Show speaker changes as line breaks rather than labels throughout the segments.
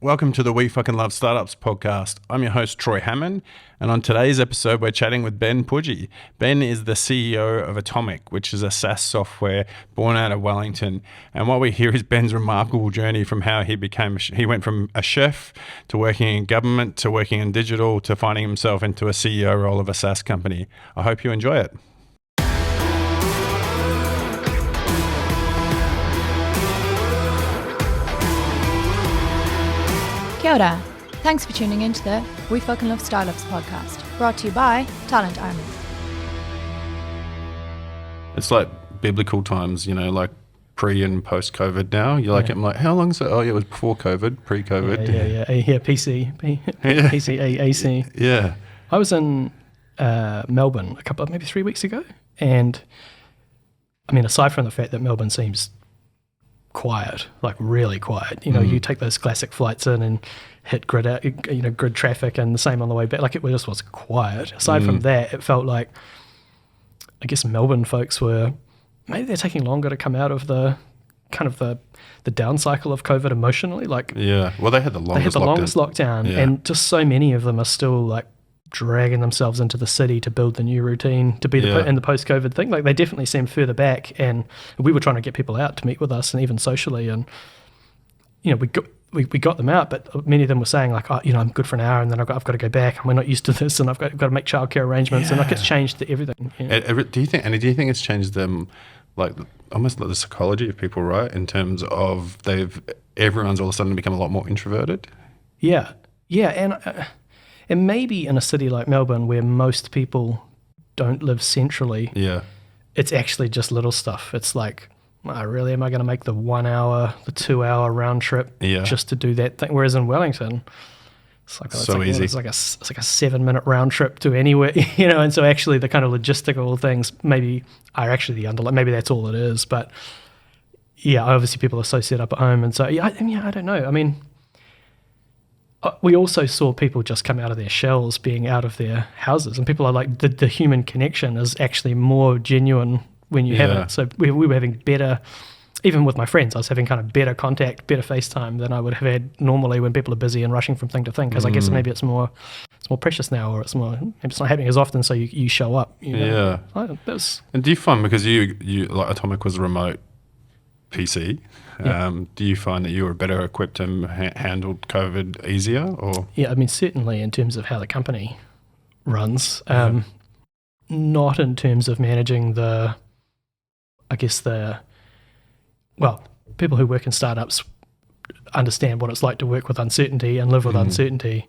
Welcome to the We Fucking Love Startups podcast. I'm your host, Troy Hammond, and on today's episode, we're chatting with Ben Pujji. Ben is the CEO of Atomic, which is a SaaS software born out of Wellington. And what we hear is Ben's remarkable journey from how he went from a chef to working in government to working in digital to finding himself into a CEO role of a SaaS company. I hope you enjoy it.
Kia ora. Thanks for tuning into the We Fucking Love Startups podcast, brought to you by Talent Army.
It's like biblical times, like pre and post COVID now. You're like, I'm like, how long is it? Oh, yeah, it was before COVID, pre-COVID.
Yeah, PC, AC.
Yeah.
I was in Melbourne maybe 3 weeks ago, and I mean, aside from the fact that Melbourne seems quiet, like really quiet, you take those classic flights in and hit grid traffic, and the same on the way back. Like it just was quiet. Aside from that, it felt like, I guess Melbourne folks were maybe they're taking longer to come out of the kind of the down cycle of COVID emotionally. Like
well, they had the longest
lockdown, and just so many of them are still like dragging themselves into the city to build the new routine to be in the post-COVID thing. Like they definitely seem further back, and we were trying to get people out to meet with us, and even socially, and we got them out, but many of them were saying like, I'm good for an hour, and then I've got to go back, and we're not used to this, and I've got to make childcare arrangements, and like it's changed everything.
Do you think it's changed them, like almost like the psychology of people, right? In terms of everyone's all of a sudden become a lot more introverted.
Yeah, and maybe in a city like Melbourne where most people don't live centrally, it's actually just little stuff. It's like, am I going to make the 1 hour, the 2 hour round trip just to do that thing? Whereas in Wellington, it's like easy. It's like a 7 minute round trip to anywhere, and so actually the kind of logistical things maybe are actually the underlying, maybe that's all it is. But obviously people are so set up at home, and so I don't know. I mean, we also saw people just come out of their shells being out of their houses, and people are like, the human connection is actually more genuine when you have it. So we were having better, even with my friends, I was having kind of better contact, better FaceTime than I would have had normally when people are busy and rushing from thing to thing, because I guess maybe it's more precious now, or maybe it's not happening as often, so you show up.
And do you find, because you like Atomic was a remote PC, do you find that you were better equipped and handled COVID easier? Or
I mean, certainly in terms of how the company runs, not in terms of managing people who work in startups understand what it's like to work with uncertainty and live with uncertainty,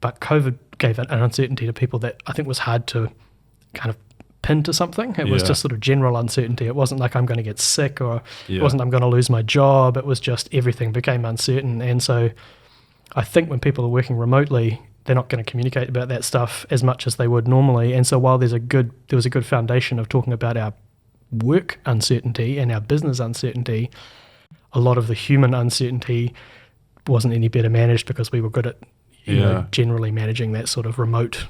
but COVID gave an uncertainty to people that I think was hard to kind of pin to something. It was just sort of general uncertainty. It wasn't like I'm going to get sick, or it wasn't I'm going to lose my job. It was just everything became uncertain. And so I think when people are working remotely, they're not going to communicate about that stuff as much as they would normally. And so while there was a good foundation of talking about our work uncertainty and our business uncertainty, a lot of the human uncertainty wasn't any better managed because we were good at generally managing that sort of remote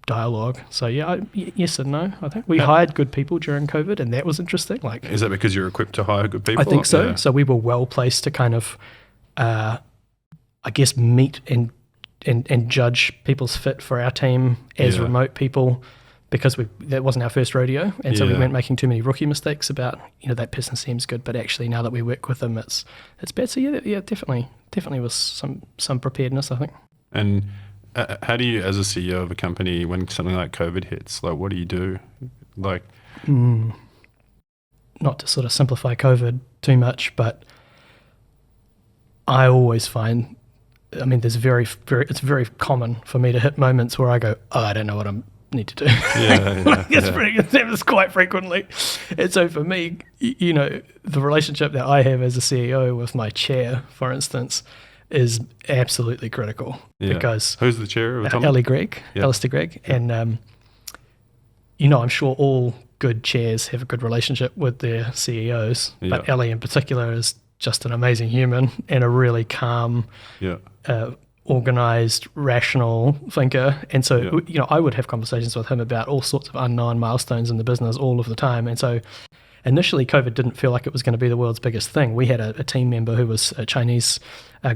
dialogue. So yes and no. I think we hired good people during COVID, and that was interesting. Like,
is that because you're equipped to hire good people?
I think so. So we were well placed to kind of, I guess, meet and judge people's fit for our team as remote people, because that wasn't our first rodeo, and so we weren't making too many rookie mistakes about that person seems good, but actually now that we work with them, it's bad. So definitely was some preparedness, I think.
And how do you, as a CEO of a company, when something like COVID hits, like what do you do? Like,
not to sort of simplify COVID too much, but I always find, I mean, it's very common for me to hit moments where I go, I don't know what I need to do. It's quite frequently. And so for me, the relationship that I have as a CEO with my chair, for instance, is absolutely critical, because
who's the chair of
Alistair Gregg, and I'm sure all good chairs have a good relationship with their CEOs, but Ellie in particular is just an amazing human and a really calm, organized, rational thinker. And so I would have conversations with him about all sorts of unknown milestones in the business all of the time, and so initially COVID didn't feel like it was going to be the world's biggest thing. We had a team member who was a Chinese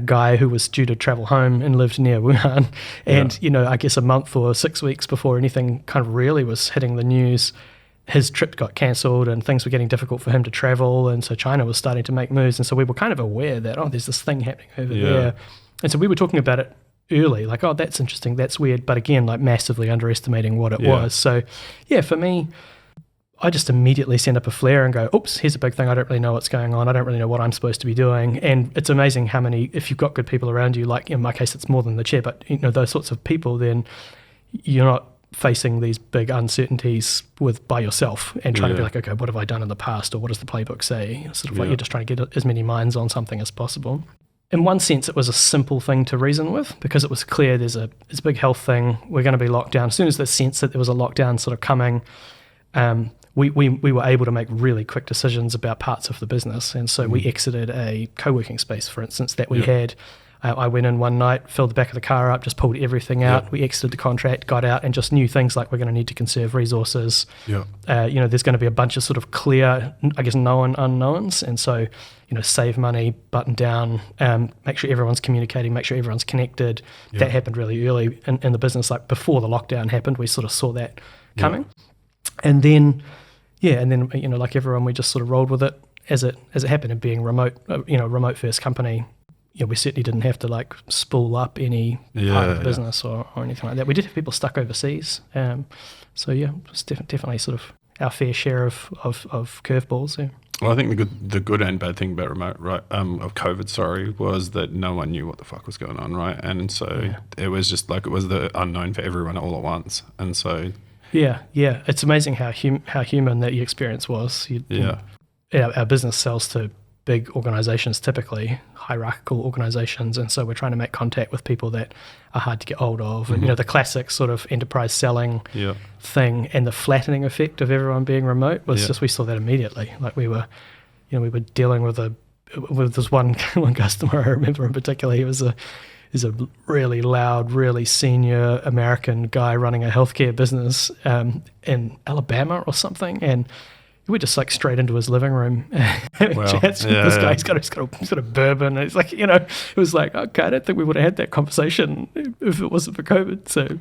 guy who was due to travel home and lived near Wuhan. And, I guess a month or 6 weeks before anything kind of really was hitting the news, his trip got cancelled and things were getting difficult for him to travel. And so China was starting to make moves. And so we were kind of aware that, there's this thing happening over there. And so we were talking about it early, like, that's interesting, that's weird. But again, like massively underestimating what it was. So for me, I just immediately send up a flare and go, oops, here's a big thing. I don't really know what's going on. I don't really know what I'm supposed to be doing. And it's amazing how many, if you've got good people around you, like in my case, it's more than the chair, but those sorts of people, then you're not facing these big uncertainties by yourself and trying to be like, okay, what have I done in the past, or what does the playbook say? Sort of like you're just trying to get as many minds on something as possible. In one sense, it was a simple thing to reason with because it was clear there's a big health thing. We're going to be locked down. As soon as the sense that there was a lockdown sort of coming, we were able to make really quick decisions about parts of the business. And so we exited a co-working space, for instance, that we had. I went in one night, filled the back of the car up, just pulled everything out. We exited the contract, got out, and just knew things like we're going to need to conserve resources. There's going to be a bunch of sort of clear, I guess, known unknowns. And so, save money, button down, make sure everyone's communicating, make sure everyone's connected. That happened really early in the business. Like before the lockdown happened, we sort of saw that coming. And then, like everyone, we just sort of rolled with it as it happened. And being remote, remote first company, we certainly didn't have to like spool up any part of the business or anything like that. We did have people stuck overseas. So it was definitely sort of our fair share of curveballs. Yeah.
Well, I think the good and bad thing about remote, of COVID, was that no one knew what the fuck was going on, right? And so it was just like it was the unknown for everyone all at once. And so it's amazing how human that experience was. Our business sells to big organizations, typically hierarchical organizations, and so we're trying to make contact with people that are hard to get hold of. And the classic sort of enterprise selling thing and the flattening effect of everyone being remote was just, we saw that immediately. Like we were dealing with this one customer I remember in particular. He's a really loud, really senior American guy running a healthcare business in Alabama or something, and we just like straight into his living room having chats with this guy. He's got a bourbon. And it's like, it was like, okay, I don't think we would have had that conversation if it wasn't for COVID. So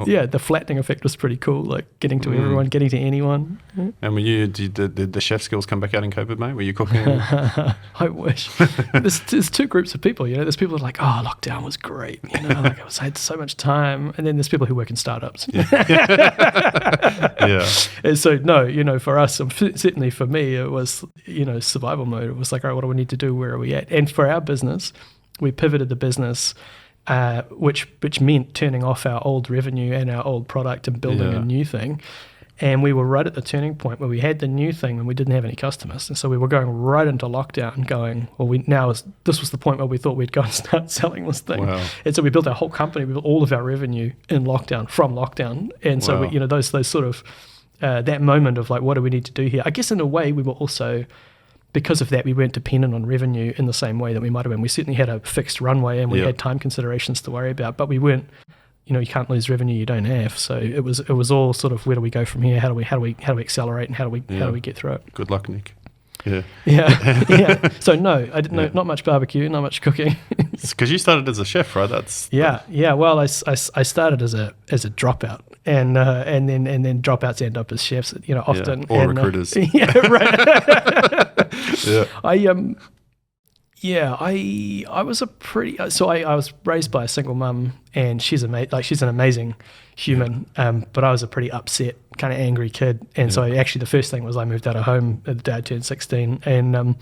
the flattening effect was pretty cool, like getting to everyone, getting to anyone. And did the chef skills come back out in COVID, mate? Were you cooking?
I wish. There's two groups of people, there's people that are like, oh, lockdown was great, like I had so much time. And then there's people who work in startups. And so, no, for us, certainly for me, it was, survival mode. It was like, all right, what do we need to do? Where are we at? And for our business, we pivoted the business, which meant turning off our old revenue and our old product and building a new thing. And we were right at the turning point where we had the new thing and we didn't have any customers. And so we were going right into lockdown this was the point where we thought we'd go and start selling this thing. Wow. And so we built our whole company, we built all of our revenue in lockdown, from lockdown. And so, those sort of, that moment of like, what do we need to do here? I guess in a way we were also, because of that, we weren't dependent on revenue in the same way that we might have been. We certainly had a fixed runway and we had time considerations to worry about, but we weren't, you can't lose revenue you don't have. So it was all sort of, where do we go from here? How do we accelerate, and how do we get through it?
Good luck, Nick.
Yeah. So no, I didn't know, not much barbecue, not much cooking.
Because you started as a chef, right?
Well, I started as a dropout, and then dropouts end up as chefs, often.
Or recruiters.
Right. I was I was raised by a single mum, and she's an amazing human, but I was a pretty upset, kind of angry kid, and so actually the first thing was I moved out of home the day I turned 16, and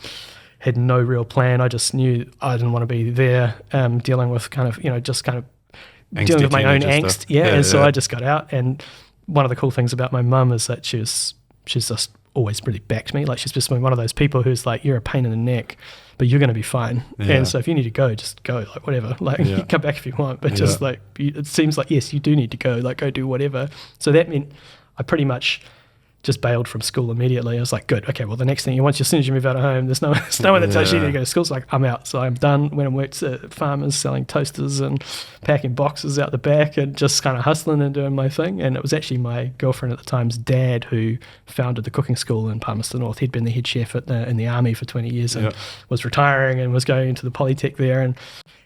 had no real plan. I just knew I didn't want to be there, dealing with dealing with my own angst. So I just got out, and one of the cool things about my mum is that she's just always really backed me. Like, she's just been one of those people who's like, you're a pain in the neck, but you're going to be fine. And so if you need to go, just go, like whatever, like you can come back if you want, but just like, it seems like, yes, you do need to go, like go do whatever. So that meant I pretty much just bailed from school immediately. I was like, good, okay, well, the next thing, as soon as you move out of home, there's no one that tells you to go to school. So like, I'm out. So I'm done. Went and worked at Farmers selling toasters and packing boxes out the back and just kind of hustling and doing my thing. And it was actually my girlfriend at the time's dad who founded the cooking school in Palmerston North. He'd been the head chef in the army for 20 years and was retiring and was going into the Polytech there. And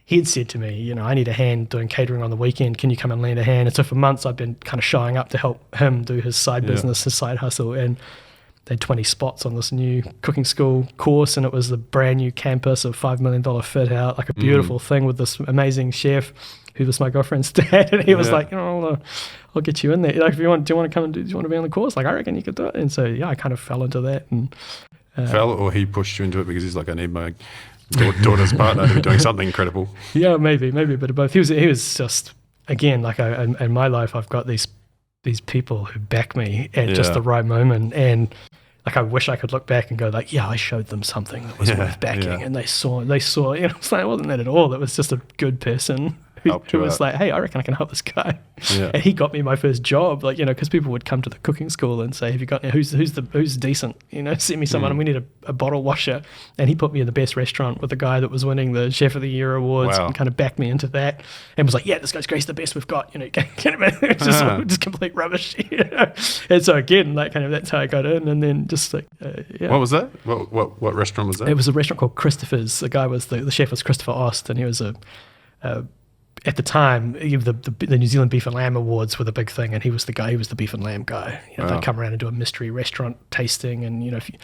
he'd said to me, I need a hand doing catering on the weekend. Can you come and lend a hand? And so for months I've been kind of showing up to help him do his side business, his side hustle. And they had 20 spots on this new cooking school course, and it was the brand new campus, a $5 million fit out, like a beautiful thing with this amazing chef who was my girlfriend's dad. And he was like, I'll get you in there. Like, do you want to come and do you want to be on the course? Like, I reckon you could do it. And so, I kind of fell into that. And
fell, or he pushed you into it because he's like, I need my daughter's partner to be doing something incredible.
Yeah, maybe a bit of both. He was just, again, like in my life, I've got these people who back me at just the right moment, and like I wish I could look back and go like, I showed them something that was worth backing, and they saw. It's like, it wasn't that at all. It was just a good person who was like, hey, I reckon I can help this guy. Yeah. And he got me my first job, like, because people would come to the cooking school and say, have you got, who's decent, send me someone, and we need a bottle washer. And he put me in the best restaurant with the guy that was winning the Chef of the Year awards and kind of backed me into that and was like, this guy's great, the best we've got, it's just complete rubbish. And so again, like kind of that's how I got in, and then just like,
What was that? What restaurant was that?
It was a restaurant called Christopher's. The guy was, the chef was Christopher Ost, and he was at the time, the New Zealand Beef and Lamb Awards were the big thing, and he was the guy. He was the beef and lamb guy. They'd come around and do a mystery restaurant tasting, and if you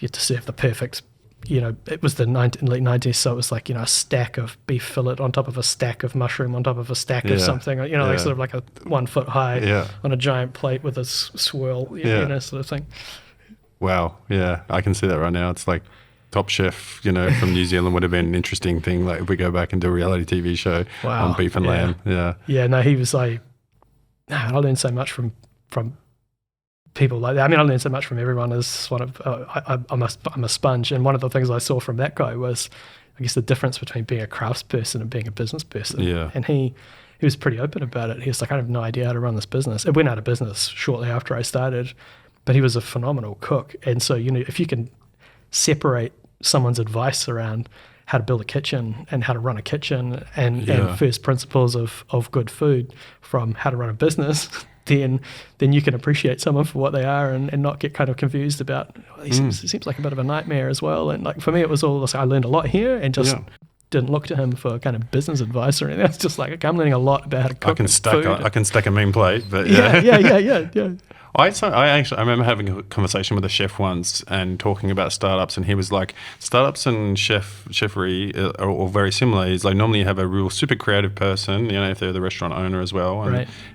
had to serve the perfect, it was the late 90s, so it was like a stack of beef fillet on top of a stack of mushroom on top of a stack of something, like sort of like a 1 foot high on a giant plate with a swirl, sort of thing.
Wow, I can see that right now. It's like Top Chef, from New Zealand would have been an interesting thing. Like if we go back and do a reality TV show on beef and lamb. Yeah.
No, he was like, I learned so much from people like that. I mean, I learned so much from everyone as one of, I'm a sponge. And one of the things I saw from that guy was, I guess, the difference between being a craftsperson and being a business person. Yeah. And he was pretty open about it. He was like, I have no idea how to run this business. It went out of business shortly after I started, but he was a phenomenal cook. And so, if you can separate someone's advice around how to build a kitchen and how to run a kitchen and first principles of good food from how to run a business, then you can appreciate someone for what they are and not get kind of confused about, it seems like a bit of a nightmare as well. And like for me, it was all I learned a lot here and just didn't look to him for kind of business advice or anything. It's just like, okay, I'm learning a lot about how to cook
I can stack a mean plate, but
yeah.
I remember having a conversation with a chef once and talking about startups, and he was like, startups and cheffery are all very similar. He's like, normally you have a real super creative person, if they're the restaurant owner as well,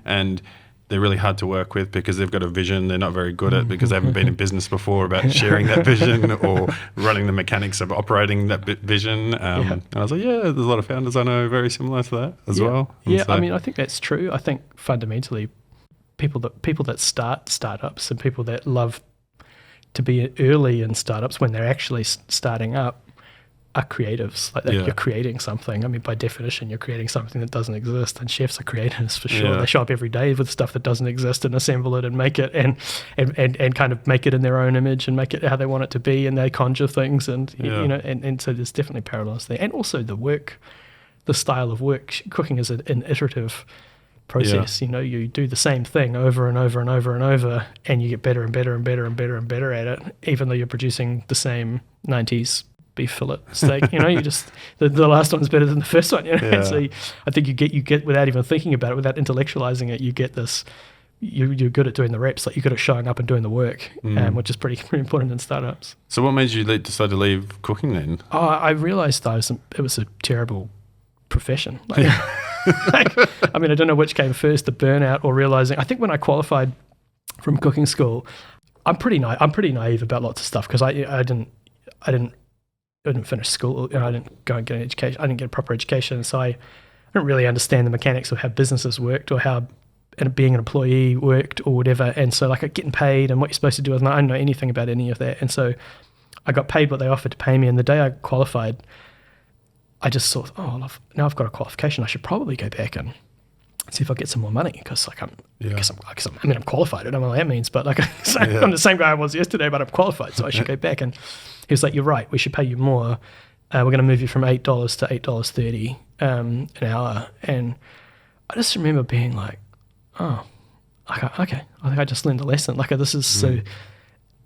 and they're really hard to work with because they've got a vision they're not very good at because they haven't been in business before about sharing that vision or running the mechanics of operating that vision. And I was like, there's a lot of founders I know very similar to that as well.
Yeah, so, I mean, I think that's true. I think fundamentally, people that start startups and people that love to be early in startups when they're actually starting up are creatives. Like you're creating something. I mean, by definition, you're creating something that doesn't exist. And chefs are creators for sure. They show up every day with stuff that doesn't exist and assemble it and make it and kind of make it in their own image and make it how they want it to be. And they conjure things and and so there's definitely parallels there. And also the style of work. Cooking is an iterative process. You do the same thing over and over and over and over, and you get better and better and better and better and better at it, even though you're producing the same 90s beef fillet steak. You just the last one's better than the first one. And so I think you get without even thinking about it, without intellectualizing it, you get this. You're good at doing the reps, like you're good at showing up and doing the work, which is pretty important in startups.
So what made you decide to leave cooking then?
I realized it was a terrible profession. I mean, I don't know which came first, the burnout or realizing. I think when I qualified from cooking school, I'm pretty naive about lots of stuff because I didn't finish school. I didn't go and get an education. I didn't get a proper education, so I didn't really understand the mechanics of how businesses worked or how being an employee worked or whatever. And so like getting paid and what you're supposed to do with money, I didn't know anything about any of that. And so I got paid what they offered to pay me. And the day I qualified, I just thought, now I've got a qualification. I should probably go back and see if I get some more money, because like I'm qualified. I don't know what that means, but like I'm the same guy I was yesterday, but I'm qualified, so I should go back. And he was like, "You're right. We should pay you more. We're going to move you from $8 to $8.30 an hour." And I just remember being like, "Oh, okay. I think I just learned a lesson. Like this is so.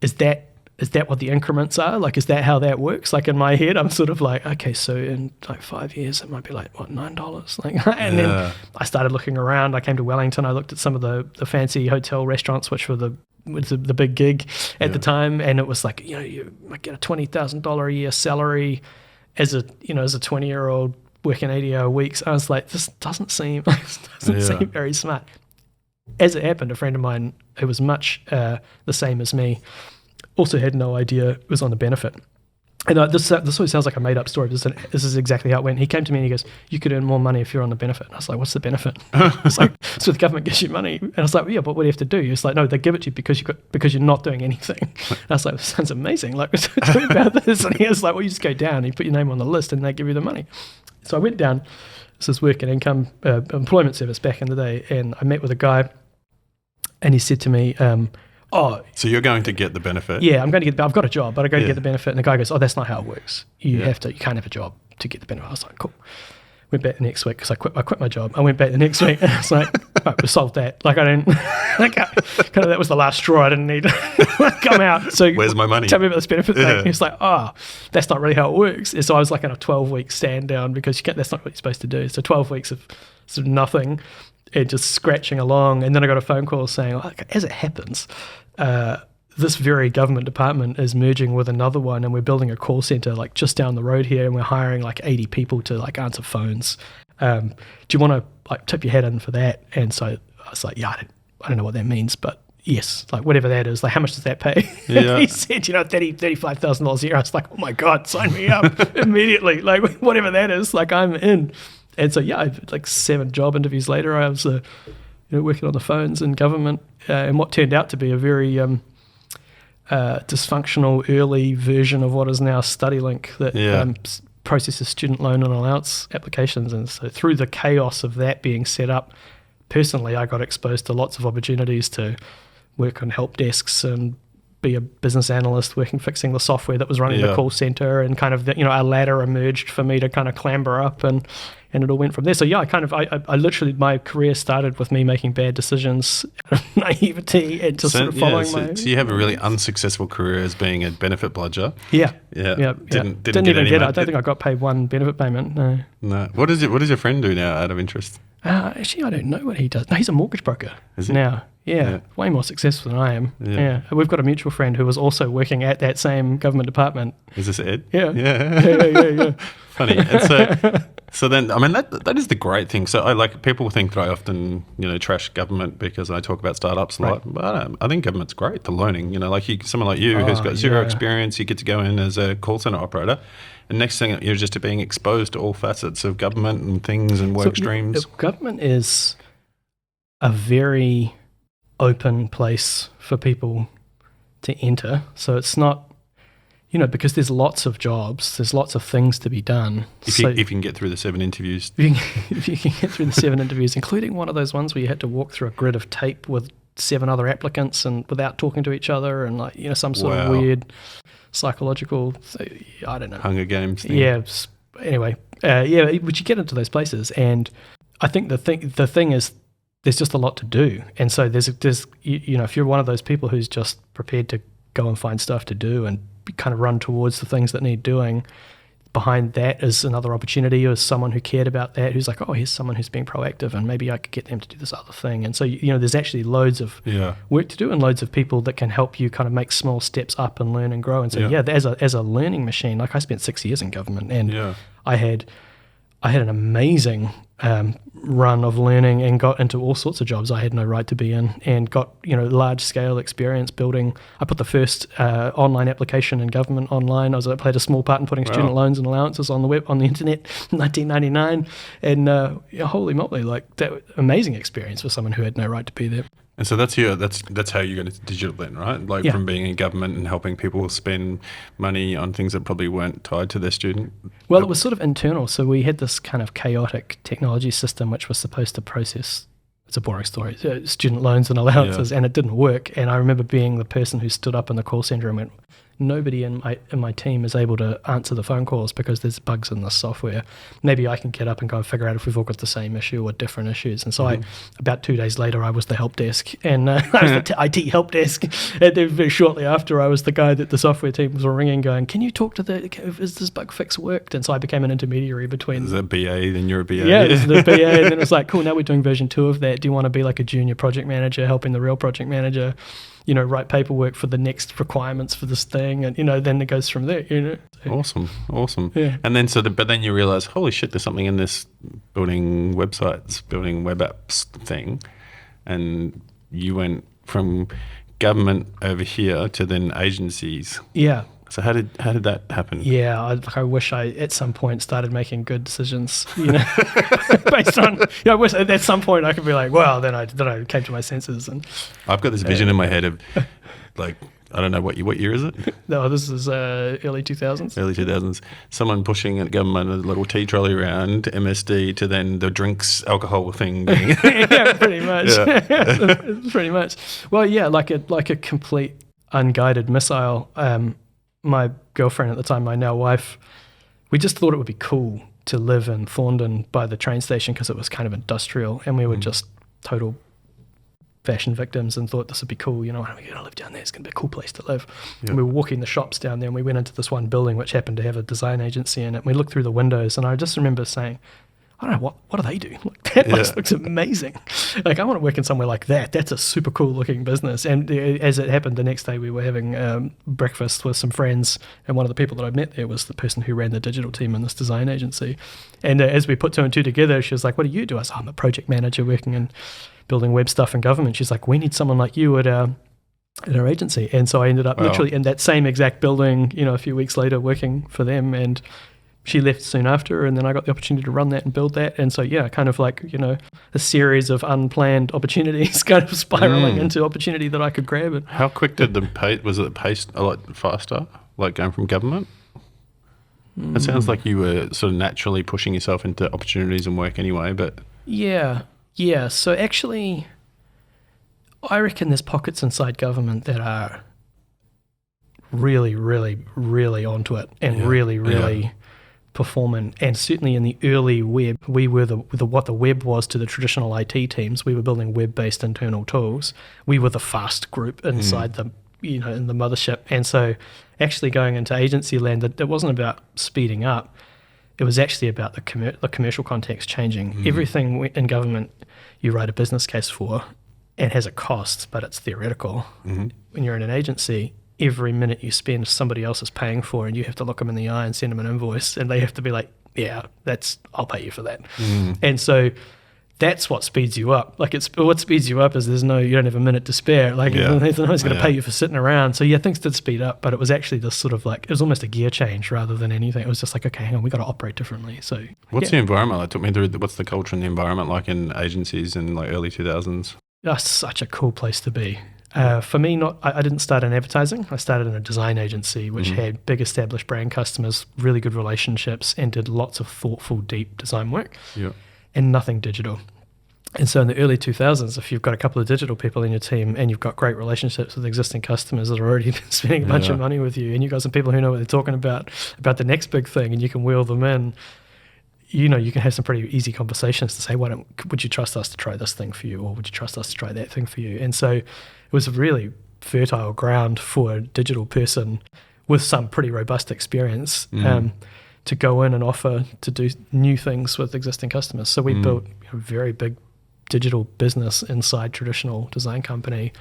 Is that what the increments are? Like, is that how that works?" Like in my head, I'm sort of like, okay, so in like 5 years, it might be like, what, $9? Like, and then I started looking around. I came to Wellington. I looked at some of the fancy hotel restaurants, which were the big gig at the time. And it was like, you might get a $20,000 a year salary as a 20-year-old working 80-hour weeks. I was like, this doesn't seem seem very smart. As it happened, a friend of mine who was much the same as me, also had no idea it was on the benefit. And this always sounds like a made-up story. This is exactly how it went. He came to me and he goes, "You could earn more money if you're on the benefit." And I was like, "What's the benefit?" It's like, "So the government gives you money." And I was like, "Yeah, but what do you have to do?" He was like, "No, they give it to you because you're not doing anything." And I was like, "This sounds amazing. Like, tell me about this." And he was like, "Well, you just go down and you put your name on the list and they give you the money." So I went down. This is work and income employment service back in the day, and I met with a guy, and he said to me, so you're going to get the benefit? Yeah, I've got a job, but I go to get the benefit. And the guy goes, "Oh, that's not how it works. You can't have a job to get the benefit." I was like, "Cool." Went back the next week because I quit my job. I went back the next week and I was like, "Right, we solved that." Like I didn't, kind of that was the last straw. I didn't need to come out. So
where's my money?
Tell me about this benefit thing. He was like, "Oh, that's not really how it works." And so I was like in a 12-week stand down because that's not what you're supposed to do. So 12 weeks of sort of nothing and just scratching along. And then I got a phone call saying, as it happens, this very government department is merging with another one, and we're building a call center like just down the road here, and we're hiring like 80 people to like answer phones. Do you want to like tip your hat in for that? And so I was like, "Yeah, I don't know what that means, but yes, like whatever that is, like how much does that pay?" Yeah. He said, $35,000 a year. I was like, "Oh my God, sign me up immediately. Like whatever that is, like I'm in." And so like 7 job interviews later, I was working on the phones in government, and what turned out to be a very dysfunctional early version of what is now StudyLink that processes student loan and allowance applications. And so through the chaos of that being set up, personally, I got exposed to lots of opportunities to work on help desks and be a business analyst fixing the software that was running the call center, and kind of a ladder emerged for me to kind of clamber up, and it all went from there. So I literally, my career started with me making bad decisions, naivety, and just sort of following my. So
you have a really unsuccessful career as being a benefit bludger.
Yeah.
Didn't
even get it. I don't think I got paid one benefit payment. No.
What does your friend do now, out of interest?
Actually, I don't know what he does. No, he's a mortgage broker.
Is he?
Now. Yeah, way more successful than I am. Yeah. We've got a mutual friend who was also working at that same government department.
Is this Ed?
Yeah.
Funny. And so then, I mean, that is the great thing. So people think that I often, trash government because I talk about startups a lot, but I think government's great. The learning, like someone like you who's got zero experience, you get to go in as a call center operator. And next thing, you're just being exposed to all facets of government and things and work streams.
Government is a very open place for people to enter. So it's not, because there's lots of jobs, there's lots of things to be done.
If you can get through the 7 interviews.
If you can get through the 7 interviews, including one of those ones where you had to walk through a grid of tape with 7 other applicants and without talking to each other, and some sort of weird psychological, I don't know.
Hunger Games thing.
Yeah. Anyway, but you get into those places, and I think the thing is, there's just a lot to do. And so there's if you're one of those people who's just prepared to go and find stuff to do and kind of run towards the things that need doing, behind that is another opportunity, or someone who cared about that, who's like, oh, here's someone who's being proactive and maybe I could get them to do this other thing. And so, there's actually loads of work to do and loads of people that can help you kind of make small steps up and learn and grow. And so, as a learning machine, like I spent 6 years in government, and I had an amazing run of learning and got into all sorts of jobs I had no right to be in, and got large scale experience building. I put the first online application in government online. I played a small part in putting student loans and allowances on the internet in 1999, and holy moly, like that amazing experience for someone who had no right to be there.
And so that's how you're going to digital then, right? Like from being in government and helping people spend money on things that probably weren't tied to their student?
Well, it was sort of internal. So we had this kind of chaotic technology system which was supposed to process it's a boring story, student loans and allowances, and it didn't work. And I remember being the person who stood up in the call center and went, nobody in my team is able to answer the phone calls because there's bugs in this software. Maybe I can get up and go and figure out if we've all got the same issue or different issues. And so about 2 days later, I was the help desk, and I was the IT help desk. And then very shortly after, I was the guy that the software teams were ringing going, can you talk to is this bug fix worked? And so I became an intermediary between...
Is that BA, then you're a BA?
Yeah, this is the BA. And then it was like, cool, now we're doing version 2 of that. Do you want to be like a junior project manager helping the real project manager, write paperwork for the next requirements for this thing, and then it goes from there.
Awesome.
Yeah.
And then but then you realize, holy shit, there's something in this building websites, building web apps thing, and you went from government over here to then agencies.
Yeah.
So how did that happen?
Yeah, I wish I at some point started making good decisions, based on. I wish at some point I could be like, well, then I came to my senses. And
I've got this vision in my head of, like, I don't know what year is it?
No, this is early 2000s.
Early 2000s. Someone pushing at government a little tea trolley around MSD to then the drinks alcohol thing.
Yeah, pretty much.
Yeah.
Pretty much. Well, yeah, like a complete unguided missile. My girlfriend at the time, my now wife, we just thought it would be cool to live in Thorndon by the train station because it was kind of industrial, and we were just total fashion victims and thought this would be cool. We're going to live down there. It's going to be a cool place to live. Yep. And we were walking the shops down there, and we went into this one building which happened to have a design agency in it. And we looked through the windows, and I just remember saying, I don't know, what do they do? That place looks amazing. I want to work in somewhere like that. That's a super cool looking business. And as it happened, the next day we were having breakfast with some friends, and one of the people that I met there was the person who ran the digital team in this design agency. And as we put 2 and 2 together, she was like, what do you do? I said, I'm a project manager working in building web stuff in government. She's like, we need someone like you at our agency. And so I ended up literally in that same exact building, a few weeks later working for them, and she left soon after, and then I got the opportunity to run that and build that. And so, kind of like, a series of unplanned opportunities kind of spiraling into opportunity that I could grab. And
how quick did was it paced a lot faster, like going from government? It sounds like you were sort of naturally pushing yourself into opportunities and work anyway, but... Yeah.
So actually, I reckon there's pockets inside government that are really, really, really onto it and really performing. And certainly in the early web, we were what the web was to the traditional IT teams. We were building web-based internal tools. We were the fast group inside the in the mothership. And so actually going into agency land, it wasn't about speeding up. It was actually about the commercial context changing. Everything in government you write a business case for and has a cost, but it's theoretical. When you're in an agency, every minute you spend somebody else is paying for, and you have to look them in the eye and send them an invoice, and they have to be like, yeah, I'll pay you for that. And so that's what speeds you up. What speeds you up is you don't have a minute to spare. Nobody's going to pay you for sitting around. So things did speed up, but it was actually this sort of it was almost a gear change rather than anything. It was just like, okay, hang on, we got to operate differently. So
what's the environment like? Talk me through what's the culture and the environment like in agencies in early 2000s?
That's such a cool place to be. For me, I didn't start in advertising. I started in a design agency, which had big established brand customers, really good relationships, and did lots of thoughtful, deep design work, and nothing digital. And so in the early 2000s, if you've got a couple of digital people in your team and you've got great relationships with existing customers that are already spending a bunch of money with you, and you've got some people who know what they're talking about the next big thing, and you can wheel them in, you can have some pretty easy conversations to say, would you trust us to try this thing for you, or would you trust us to try that thing for you? And so it was a really fertile ground for a digital person with some pretty robust experience to go in and offer to do new things with existing customers. So we built a very big digital business inside traditional design company,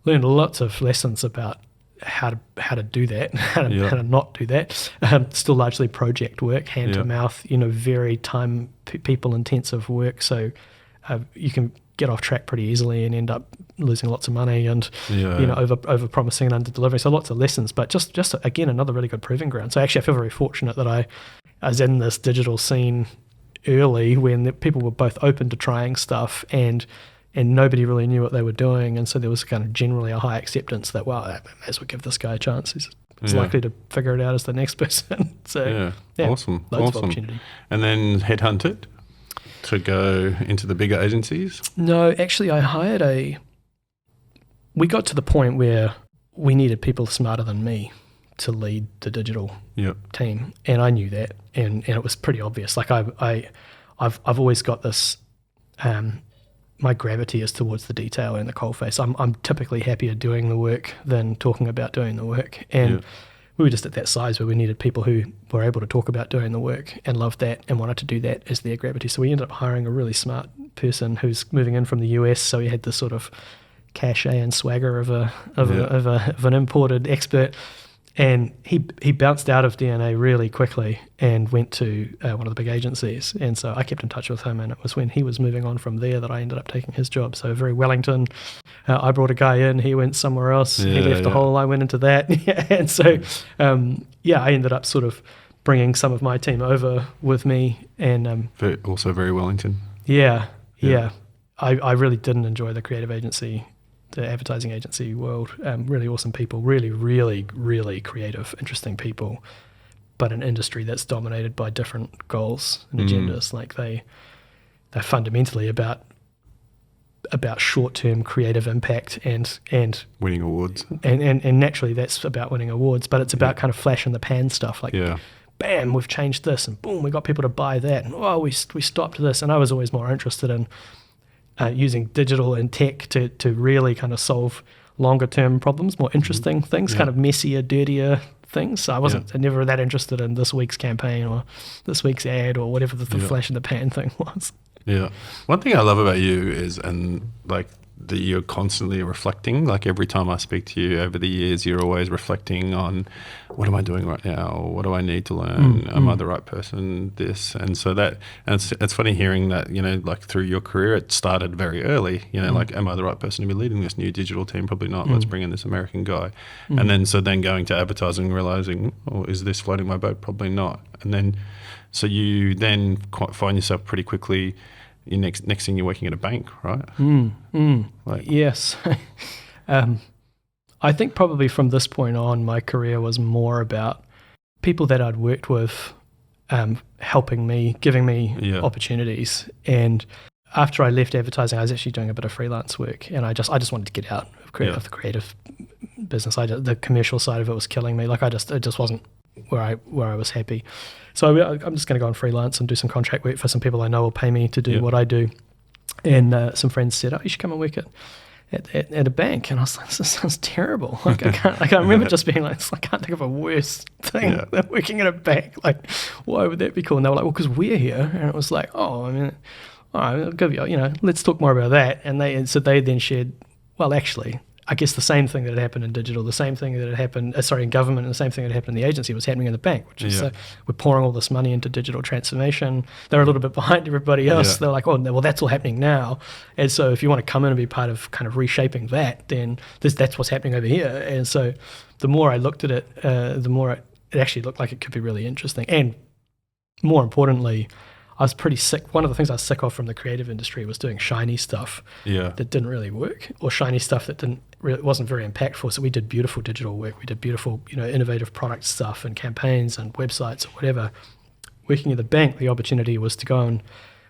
learned lots of lessons about how to do that, how to not do that. Still largely project work, hand to mouth, very time people intensive work. So you can get off track pretty easily and end up losing lots of money and over promising and under delivering. So lots of lessons, but just again another really good proving ground. So actually I feel very fortunate that I was in this digital scene early when people were both open to trying stuff and nobody really knew what they were doing, and so there was kind of generally a high acceptance that, I may as well give this guy a chance. He's likely to figure it out as the next person. So
awesome,
loads of opportunity.
And then headhunted? to go into the bigger agencies?
No, actually we got to the point where we needed people smarter than me to lead the digital team, and I knew that, and it was pretty obvious. Like I've always got this. My gravity is towards the detail and the coalface. I'm typically happier doing the work than talking about doing the work, and we were just at that size where we needed people who were able to talk about doing the work and loved that and wanted to do that as their gravity. So we ended up hiring a really smart person who's moving in from the US, so he had this sort of cachet and swagger of an imported expert. And he bounced out of DNA really quickly and went to one of the big agencies. And so I kept in touch with him, and it was when he was moving on from there that I ended up taking his job. So very Wellington, I brought a guy in, he went somewhere else, he left a hole, I went into that. And so, I ended up sort of bringing some of my team over with me. And
also very Wellington.
Yeah. I really didn't enjoy the creative agency, the advertising agency world. Really awesome people, really, really, really creative, interesting people, but an industry that's dominated by different goals and agendas. Like they're fundamentally about short-term creative impact and
winning awards.
And naturally that's about winning awards, but it's about kind of flash in the pan stuff. Like, bam, we've changed this, and boom, we got people to buy that, and we stopped this. And I was always more interested in using digital and tech to really kind of solve longer term problems, more interesting things, kind of messier, dirtier things. So I wasn't never that interested in this week's campaign or this week's ad or whatever the flash in the pan thing was.
Yeah. One thing I love about you is, that you're constantly reflecting. Like every time I speak to you over the years, you're always reflecting on, what am I doing right now? What do I need to learn? Am I the right person? This. And so it's funny hearing that, like through your career, it started very early, like, am I the right person to be leading this new digital team? Probably not. Let's bring in this American guy. And then going to advertising, realizing, is this floating my boat? Probably not. And then, so you then find yourself pretty quickly, next thing you're working at a bank, right?
Yes. I think probably from this point on, my career was more about people that I'd worked with helping me, giving me opportunities. And after I left advertising, I was actually doing a bit of freelance work, and I just wanted to get out of the creative business. The commercial side of it was killing me. Like it just wasn't where I was happy. So I'm just going to go on freelance and do some contract work for some people I know will pay me to do what I do. And some friends said, you should come and work at a bank. And I was like, this sounds terrible. Like I remember just being like, I can't think of a worse thing than working at a bank. Like, why would that be cool? And they were like, well, because we're here. And it was like, all right, I'll give you, let's talk more about that. And so they then shared, well, actually, I guess the same thing that had happened in digital, the same thing that had happened, in government, and the same thing that happened in the agency was happening in the bank, which is we're pouring all this money into digital transformation. They're a little bit behind everybody else. They're like, well, that's all happening now. And so if you want to come in and be part of kind of reshaping that, then that's what's happening over here. And so the more I looked at it, the more it actually looked like it could be really interesting. And more importantly, I was pretty sick. One of the things I was sick of from the creative industry was doing shiny stuff that didn't really work, or shiny stuff that wasn't very impactful. So we did beautiful digital work. We did beautiful, innovative product stuff and campaigns and websites or whatever. Working at the bank, the opportunity was to go and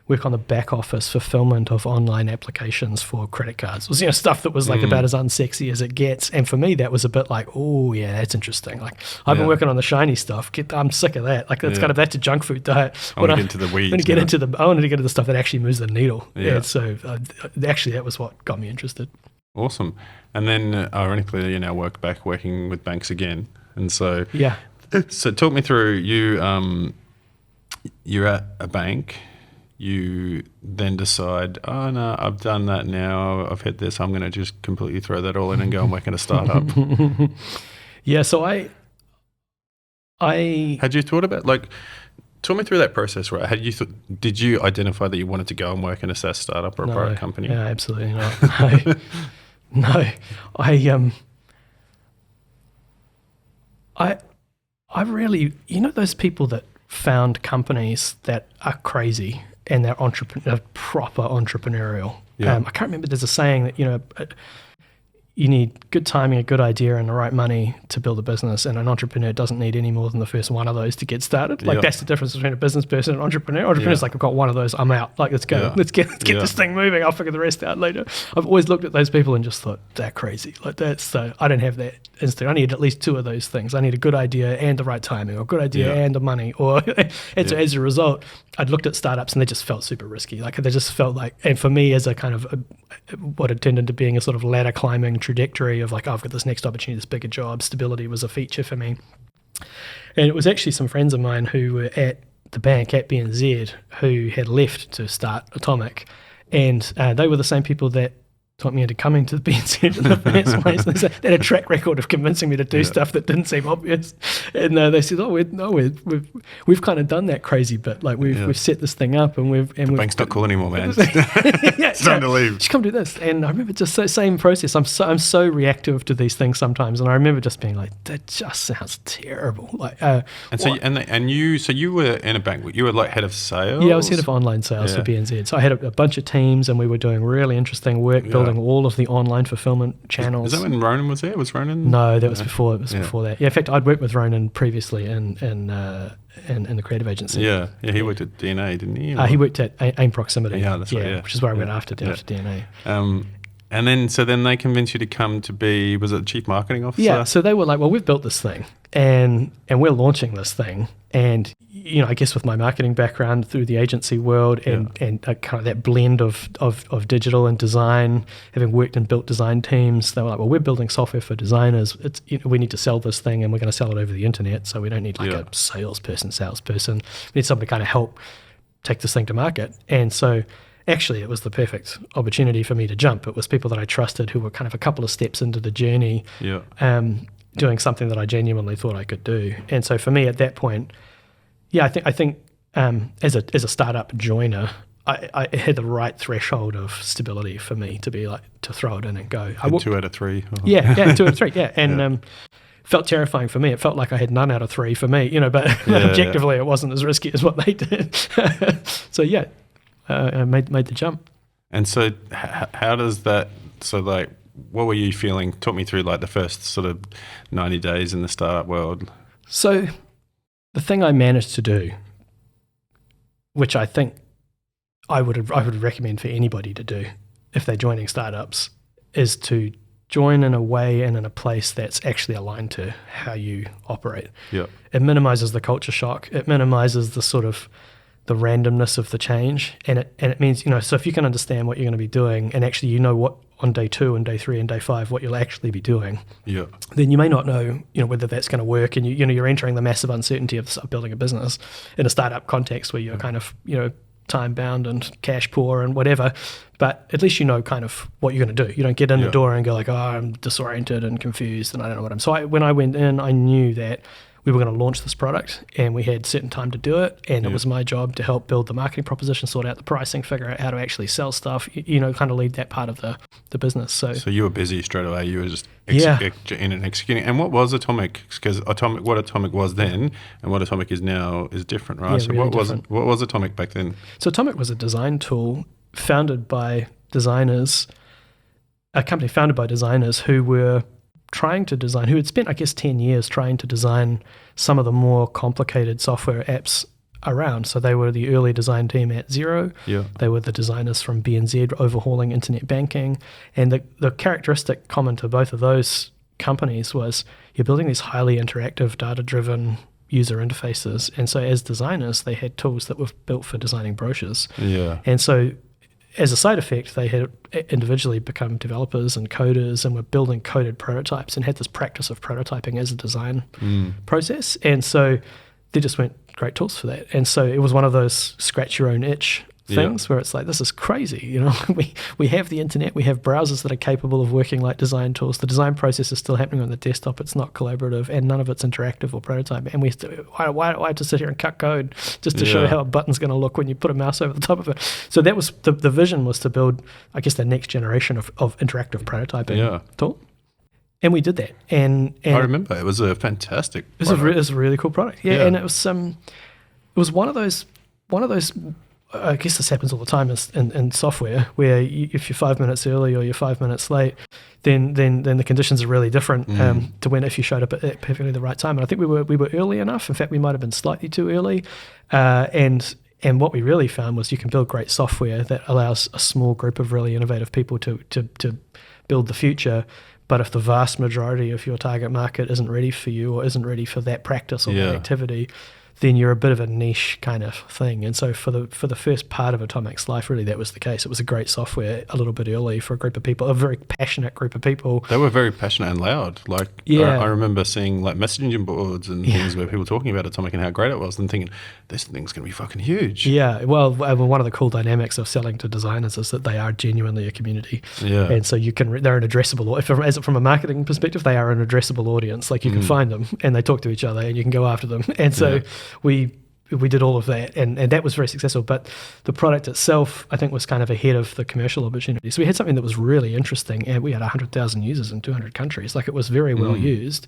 work on the back office fulfillment of online applications for credit cards. It was, stuff that was like about as unsexy as it gets. And for me, that was a bit like, oh yeah, that's interesting. Like I've been working on the shiny stuff. I'm sick of that. Like that's kind of, that's a junk food diet.
I want to get into the weeds.
I wanted to get into the stuff that actually moves the needle. Yeah. And so actually that was what got me interested.
Awesome. And then ironically, you now working with banks again. And so, so talk me through you're at a bank. You then decide, oh no, I've done that now, I've hit this, I'm going to just completely throw that all in and go and work in a startup.
So I
had you thought about, talk me through that process, right? Did you identify that you wanted to go and work in a SaaS startup or a product company?
Yeah, absolutely not. No, I really, those people that found companies that are crazy and they're proper entrepreneurial. I can't remember. There's a saying that you need good timing, a good idea, and the right money to build a business. And an entrepreneur doesn't need any more than the first one of those to get started. Like that's the difference between a business person and an entrepreneur. Entrepreneur's like, I've got one of those, I'm out. Like, let's go.
Yeah.
Let's get this thing moving. I'll figure the rest out later. I've always looked at those people and just thought, they're crazy. Like I don't have that instinct. I need at least two of those things. I need a good idea and the right timing, or a good idea and the money. Or so as a result, I'd looked at startups and they just felt super risky. Like they just felt like, and for me as a kind of what had tended to being a sort of ladder climbing trajectory of like, oh, I've got this next opportunity, this bigger job, stability was a feature for me. And it was actually some friends of mine who were at the bank at BNZ who had left to start Atomic, and they were the same people that taught me into coming to the BNZ in the first place. They had a track record of convincing me to do stuff that didn't seem obvious. And they said, we've kind of done that crazy bit. Like we've set this thing up and
the bank's not cool anymore, man. It's time to leave.
Just come do this. And I remember just the same process. I'm so reactive to these things sometimes. And I remember just being like, that just sounds terrible. Like,
so you were in a bank. You were like head of sales.
Yeah, I was head of online sales for BNZ. So I had a bunch of teams, and we were doing really interesting work building all of the online fulfillment channels.
Is that when Rowan was there? Was Rowan?
No, that was before. It was before that. Yeah, in fact, I'd worked with Rowan previously in the creative agency.
Yeah, he worked at DNA, didn't he?
He worked at AIM Proximity.
Yeah, that's right. Yeah.
Which is where I went after DNA.
And then they convinced you to come to be, was it chief marketing officer?
Yeah, so they were like, well, we've built this thing and we're launching this thing. And, I guess with my marketing background through the agency world and kind of that blend of digital and design, having worked and built design teams, they were like, well, we're building software for designers. It's we need to sell this thing and we're going to sell it over the internet. So we don't need like a salesperson. We need someone to kind of help take this thing to market. And so actually it was the perfect opportunity for me to jump. It was people that I trusted who were kind of a couple of steps into the journey, doing something that I genuinely thought I could do. And so for me at that point, I think as a startup joiner, I had the right threshold of stability for me to be like to throw it in and go.
2 out of 3.
Yeah, 2 out of 3. Yeah, and felt terrifying for me. It felt like I had none out of 3 for me. But objectively, it wasn't as risky as what they did. So I made the jump.
And so, how does that? So like, what were you feeling? Talk me through like the first sort of 90 days in the startup world.
So, the thing I managed to do, which I think I would recommend for anybody to do if they're joining startups, is to join in a way and in a place that's actually aligned to how you operate. Yeah. It minimizes the culture shock. It minimizes the sort of the randomness of the change, and it means so if you can understand what you're going to be doing, and actually what on day 2 and day 3 and day 5 what you'll actually be doing, then you may not know whether that's going to work, and you're entering the massive uncertainty of building a business in a startup context where you're kind of time bound and cash poor and whatever, but at least kind of what you're going to do. You don't get in the door and go like, oh, I'm disoriented and confused and I don't know what I'm. So when I went in, I knew that we were going to launch this product and we had certain time to do it, and it was my job to help build the marketing proposition, sort out the pricing, figure out how to actually sell stuff, kind of lead that part of the business. So
you were busy straight away. You were just executing. And what was Atomic? Because what Atomic was then and what Atomic is now is different, right? So really what was Atomic back then?
So Atomic was a design tool founded by designers, a company founded by designers who were trying to design, who had spent, I guess, 10 years trying to design some of the more complicated software apps around. So they were the early design team at Xero. Yeah. They were the designers from BNZ overhauling internet banking. And the characteristic common to both of those companies was you're building these highly interactive, data-driven user interfaces. And so as designers, they had tools that were built for designing brochures. Yeah. And so as a side effect, they had individually become developers and coders and were building coded prototypes and had this practice of prototyping as a design process. And so they just weren't great tools for that. And so it was one of those scratch your own itch things where it's like, this is crazy. We have the internet, we have browsers that are capable of working like design tools. The design process is still happening on the desktop. It's not collaborative and none of it's interactive or prototyping. And we have to, why do I have to sit here and cut code just to show how a button's going to look when you put a mouse over the top of it? So that was the vision, was to build, I guess, the next generation of interactive prototyping tool. And we did that. And
I remember it was a fantastic product.
It was a really cool product. Yeah. And it was one of those I guess this happens all the time in software, where if you're 5 minutes early or you're 5 minutes late, then the conditions are really different to when if you showed up at perfectly the right time. And I think we were early enough. In fact, we might have been slightly too early. And what we really found was you can build great software that allows a small group of really innovative people to build the future. But if the vast majority of your target market isn't ready for you or isn't ready for that practice or that activity, then you're a bit of a niche kind of thing. And so for the first part of Atomic's life, really that was the case. It was a great software a little bit early for a group of people, a very passionate group of people.
They were very passionate and loud. Like I remember seeing like messaging boards and things where people were talking about Atomic and how great it was and thinking, this thing's going to be fucking huge.
Yeah, well, one of the cool dynamics of selling to designers is that they are genuinely a community. Yeah. And so they're an addressable, from a marketing perspective, they are an addressable audience. Like you can find them and they talk to each other and you can go after them. And so we did all of that, and that was very successful. But the product itself, I think, was kind of ahead of the commercial opportunity. So we had something that was really interesting, and we had 100,000 users in 200 countries. Like, it was very well used.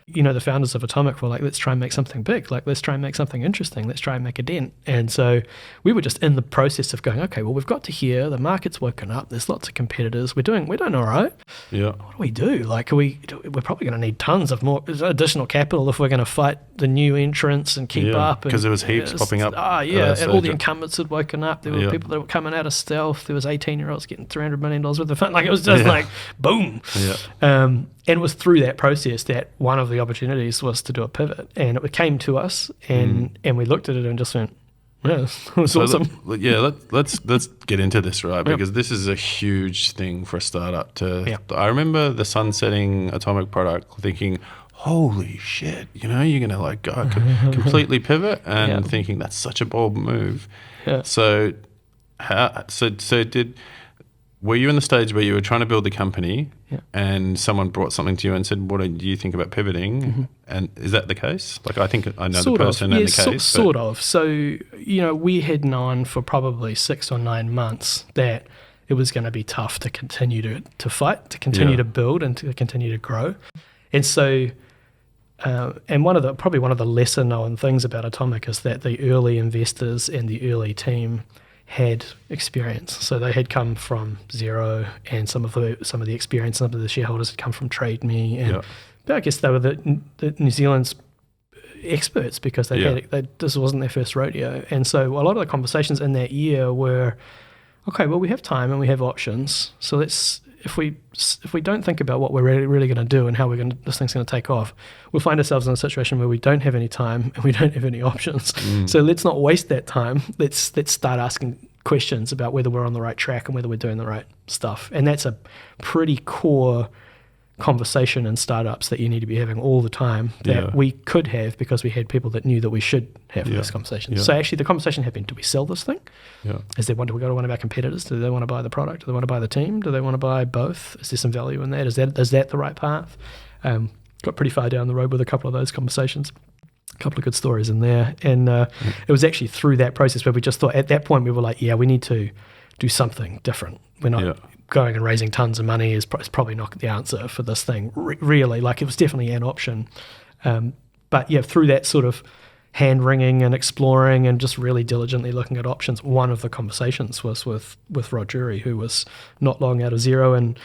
You know, the founders of Atomic were like, let's try and make something big. Like, let's try and make something interesting. Let's try and make a dent. And so we were just in the process of going, okay, well, we've got to here. The market's woken up. There's lots of competitors. We're doing all right. Yeah. What do we do? Like, we're probably going to need tons of more additional capital if we're going to fight the new entrants and keep up.
Because there was heaps popping up.
And all the incumbents had woken up. There were people that were coming out of stealth. There was 18-year-olds getting $300 million worth of fund. Like, it was just like, boom. Yeah. And it was through that process that one of the opportunities was to do a pivot. And it came to us, and we looked at it and just went, yeah, it was awesome.
Let's get into this, right? Because this is a huge thing for a startup to... I remember the sunsetting Atomic product thinking, holy shit, you're going to like go completely pivot, and thinking that's such a bold move. Yeah. So were you in the stage where you were trying to build the company and someone brought something to you and said, what do you think about pivoting? Mm-hmm. And is that the case? Like, I think I know the person and the case.
Sort of. So, we had known for probably 6 or 9 months that it was going to be tough to continue to fight, to continue to build and to continue to grow. And so, and one of the lesser known things about Atomic is that the early investors and the early team had experience. So they had come from Xero, and some of the experience, some of the shareholders had come from Trade Me, and I guess they were the New Zealand's experts because this wasn't their first rodeo. And so a lot of the conversations in that year were, okay, well, we have time and we have options. So if we don't think about what we're really going to do and how this thing's going to take off, we'll find ourselves in a situation where we don't have any time and we don't have any options. So let's not waste that time. Let's start asking questions about whether we're on the right track and whether we're doing the right stuff. And that's a pretty core conversation in startups that you need to be having all the time that we could have because we had people that knew that we should have those conversations. So actually the conversation had been, do we sell this thing? Is there do we go to one of our competitors? Do they want to buy the product? Do they want to buy the team? Do they want to buy both? Is there some value in that? Is that the right path? Got pretty far down the road with a couple of those conversations. A couple of good stories in there. And it was actually through that process where we just thought, at that point we were like, we need to do something different. We're not going and raising tons of money is probably not the answer for this thing, really. Like, it was definitely an option. But through that sort of hand-wringing and exploring and just really diligently looking at options, one of the conversations was with Rod Drury, who was not long out of Xero and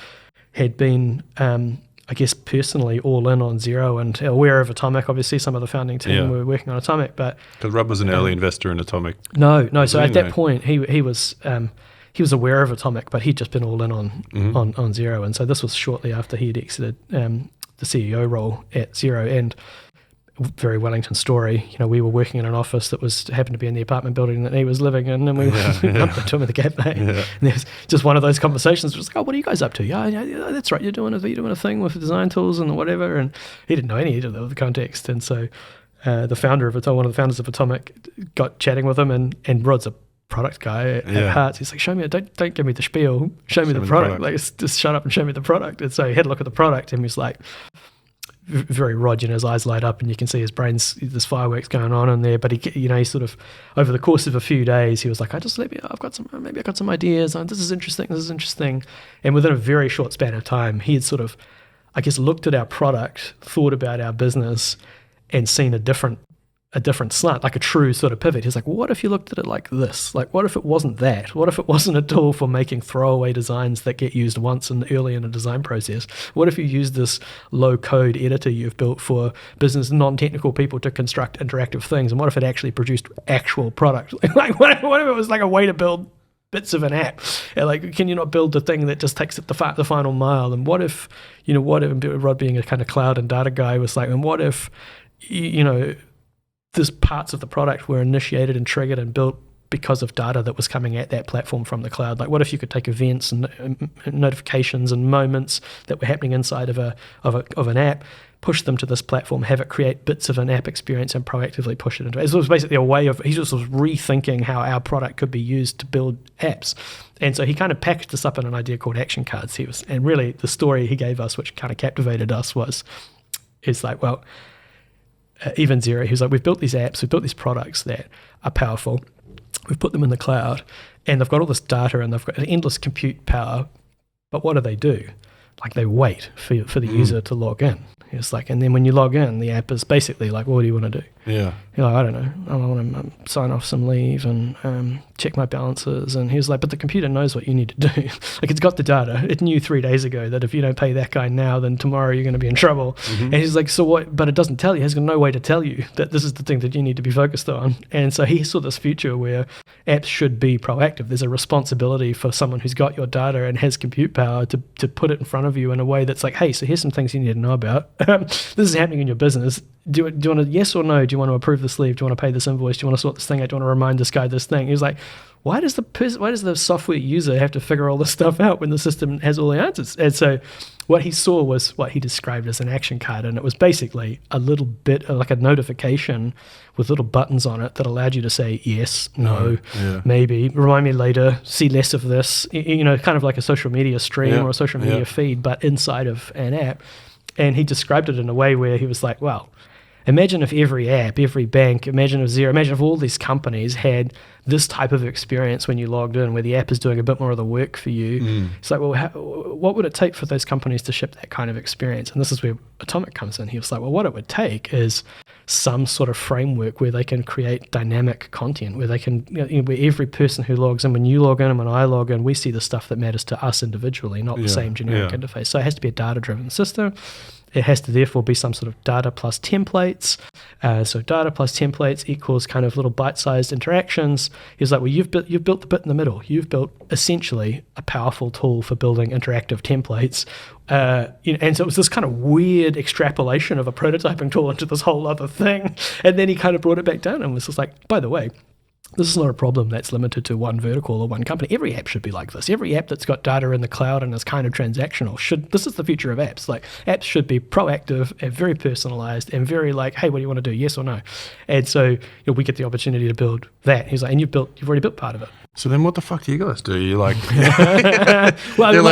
had been, I guess, personally all in on Xero and aware of Atomic. Obviously, some of the founding team were working on Atomic, but...
Because Rod was an early investor in Atomic.
No. So at that point, he was aware of Atomic, but he'd just been all in on Xero. And so this was shortly after he'd exited the CEO role at Xero. And very Wellington story, we were working in an office that happened to be in the apartment building that he was living in, and we bumped into him at the cafe. And there's just one of those conversations where it's like, oh, what are you guys up to? Yeah, that's right, you're doing a thing with design tools and whatever. And he didn't know any of the context. And so one of the founders of Atomic got chatting with him, and Rod's a product guy at heart. He's like, show me, don't give me the spiel, show me the product. Like, just shut up and show me the product. And so he had a look at the product and he was like, very Rod, his eyes light up and you can see his brain's, there's fireworks going on in there. But he sort of, over the course of a few days, he was like, I've got some ideas. This is interesting. And within a very short span of time, he had sort of, I guess, looked at our product, thought about our business, and seen a different a different slant, like a true sort of pivot. He's like, well, what if you looked at it like this? Like, what if it wasn't that? What if it wasn't a tool for making throwaway designs that get used once and early in a design process? What if you use this low-code editor you've built for business non-technical people to construct interactive things? And what if it actually produced actual product? Like, what if it was like a way to build bits of an app? Like, can you not build the thing that just takes it the final mile? And what if Rod, being a kind of cloud and data guy, was like, and what if this parts of the product were initiated and triggered and built because of data that was coming at that platform from the cloud? Like, what if you could take events and notifications and moments that were happening inside of an app, push them to this platform, have it create bits of an app experience, and proactively push it into it? It was basically a way of, he just was rethinking how our product could be used to build apps. And so he kind of packaged this up in an idea called action cards. And really the story he gave us, which kind of captivated us, is like, well, even Xero, he was like, we've built these apps, we've built these products that are powerful, we've put them in the cloud, and they've got all this data and they've got endless compute power, but what do? Like, they wait for the user to log in. It's like, and then when you log in, the app is basically like, what do you want to do?
Yeah.
You're like, I don't know. I want to sign off some leave and check my balances. And he was like, but the computer knows what you need to do. Like, it's got the data. It knew 3 days ago that if you don't pay that guy now, then tomorrow you're going to be in trouble. Mm-hmm. And he's like, so what? But it doesn't tell you. It has no way to tell you that this is the thing that you need to be focused on. And so he saw this future where apps should be proactive. There's a responsibility for someone who's got your data and has compute power to put it in front of you in a way that's like, hey, so here's some things you need to know about. This is happening in your business. Do you want to, yes or no? Do you want to approve this leave? Do you want to pay this invoice? Do you want to sort this thing out? Do you want to remind this guy this thing? He was like, why does the software user have to figure all this stuff out when the system has all the answers? And so what he saw was what he described as an action card, and it was basically a little bit like a notification with little buttons on it that allowed you to say yes, no, maybe, remind me later, see less of this, kind of like a social media stream or a social media feed, but inside of an app. And he described it in a way where he was like, well, imagine if every app, every bank, imagine if Xero, imagine if all these companies had this type of experience when you logged in, where the app is doing a bit more of the work for you. It's like, well, what would it take for those companies to ship that kind of experience? And this is where Atomic comes in. He was like, well, what it would take is some sort of framework where they can create dynamic content, where they can, where every person who logs in, when you log in and when I log in, we see the stuff that matters to us individually, not the same generic interface. So it has to be a data-driven system. It has to therefore be some sort of data plus templates. So data plus templates equals kind of little bite-sized interactions. He's like, well, you've built the bit in the middle. You've built essentially a powerful tool for building interactive templates. And so it was this kind of weird extrapolation of a prototyping tool into this whole other thing. And then he kind of brought it back down and was just like, by the way, this is not a problem that's limited to one vertical or one company. Every app should be like this. Every app that's got data in the cloud and is kind of transactional this is the future of apps. Like, apps should be proactive and very personalized and very like, hey, what do you want to do? Yes or no? And so we get the opportunity to build that. He's like, and you've already built part of it.
So then what the fuck do you guys do? You like...
well,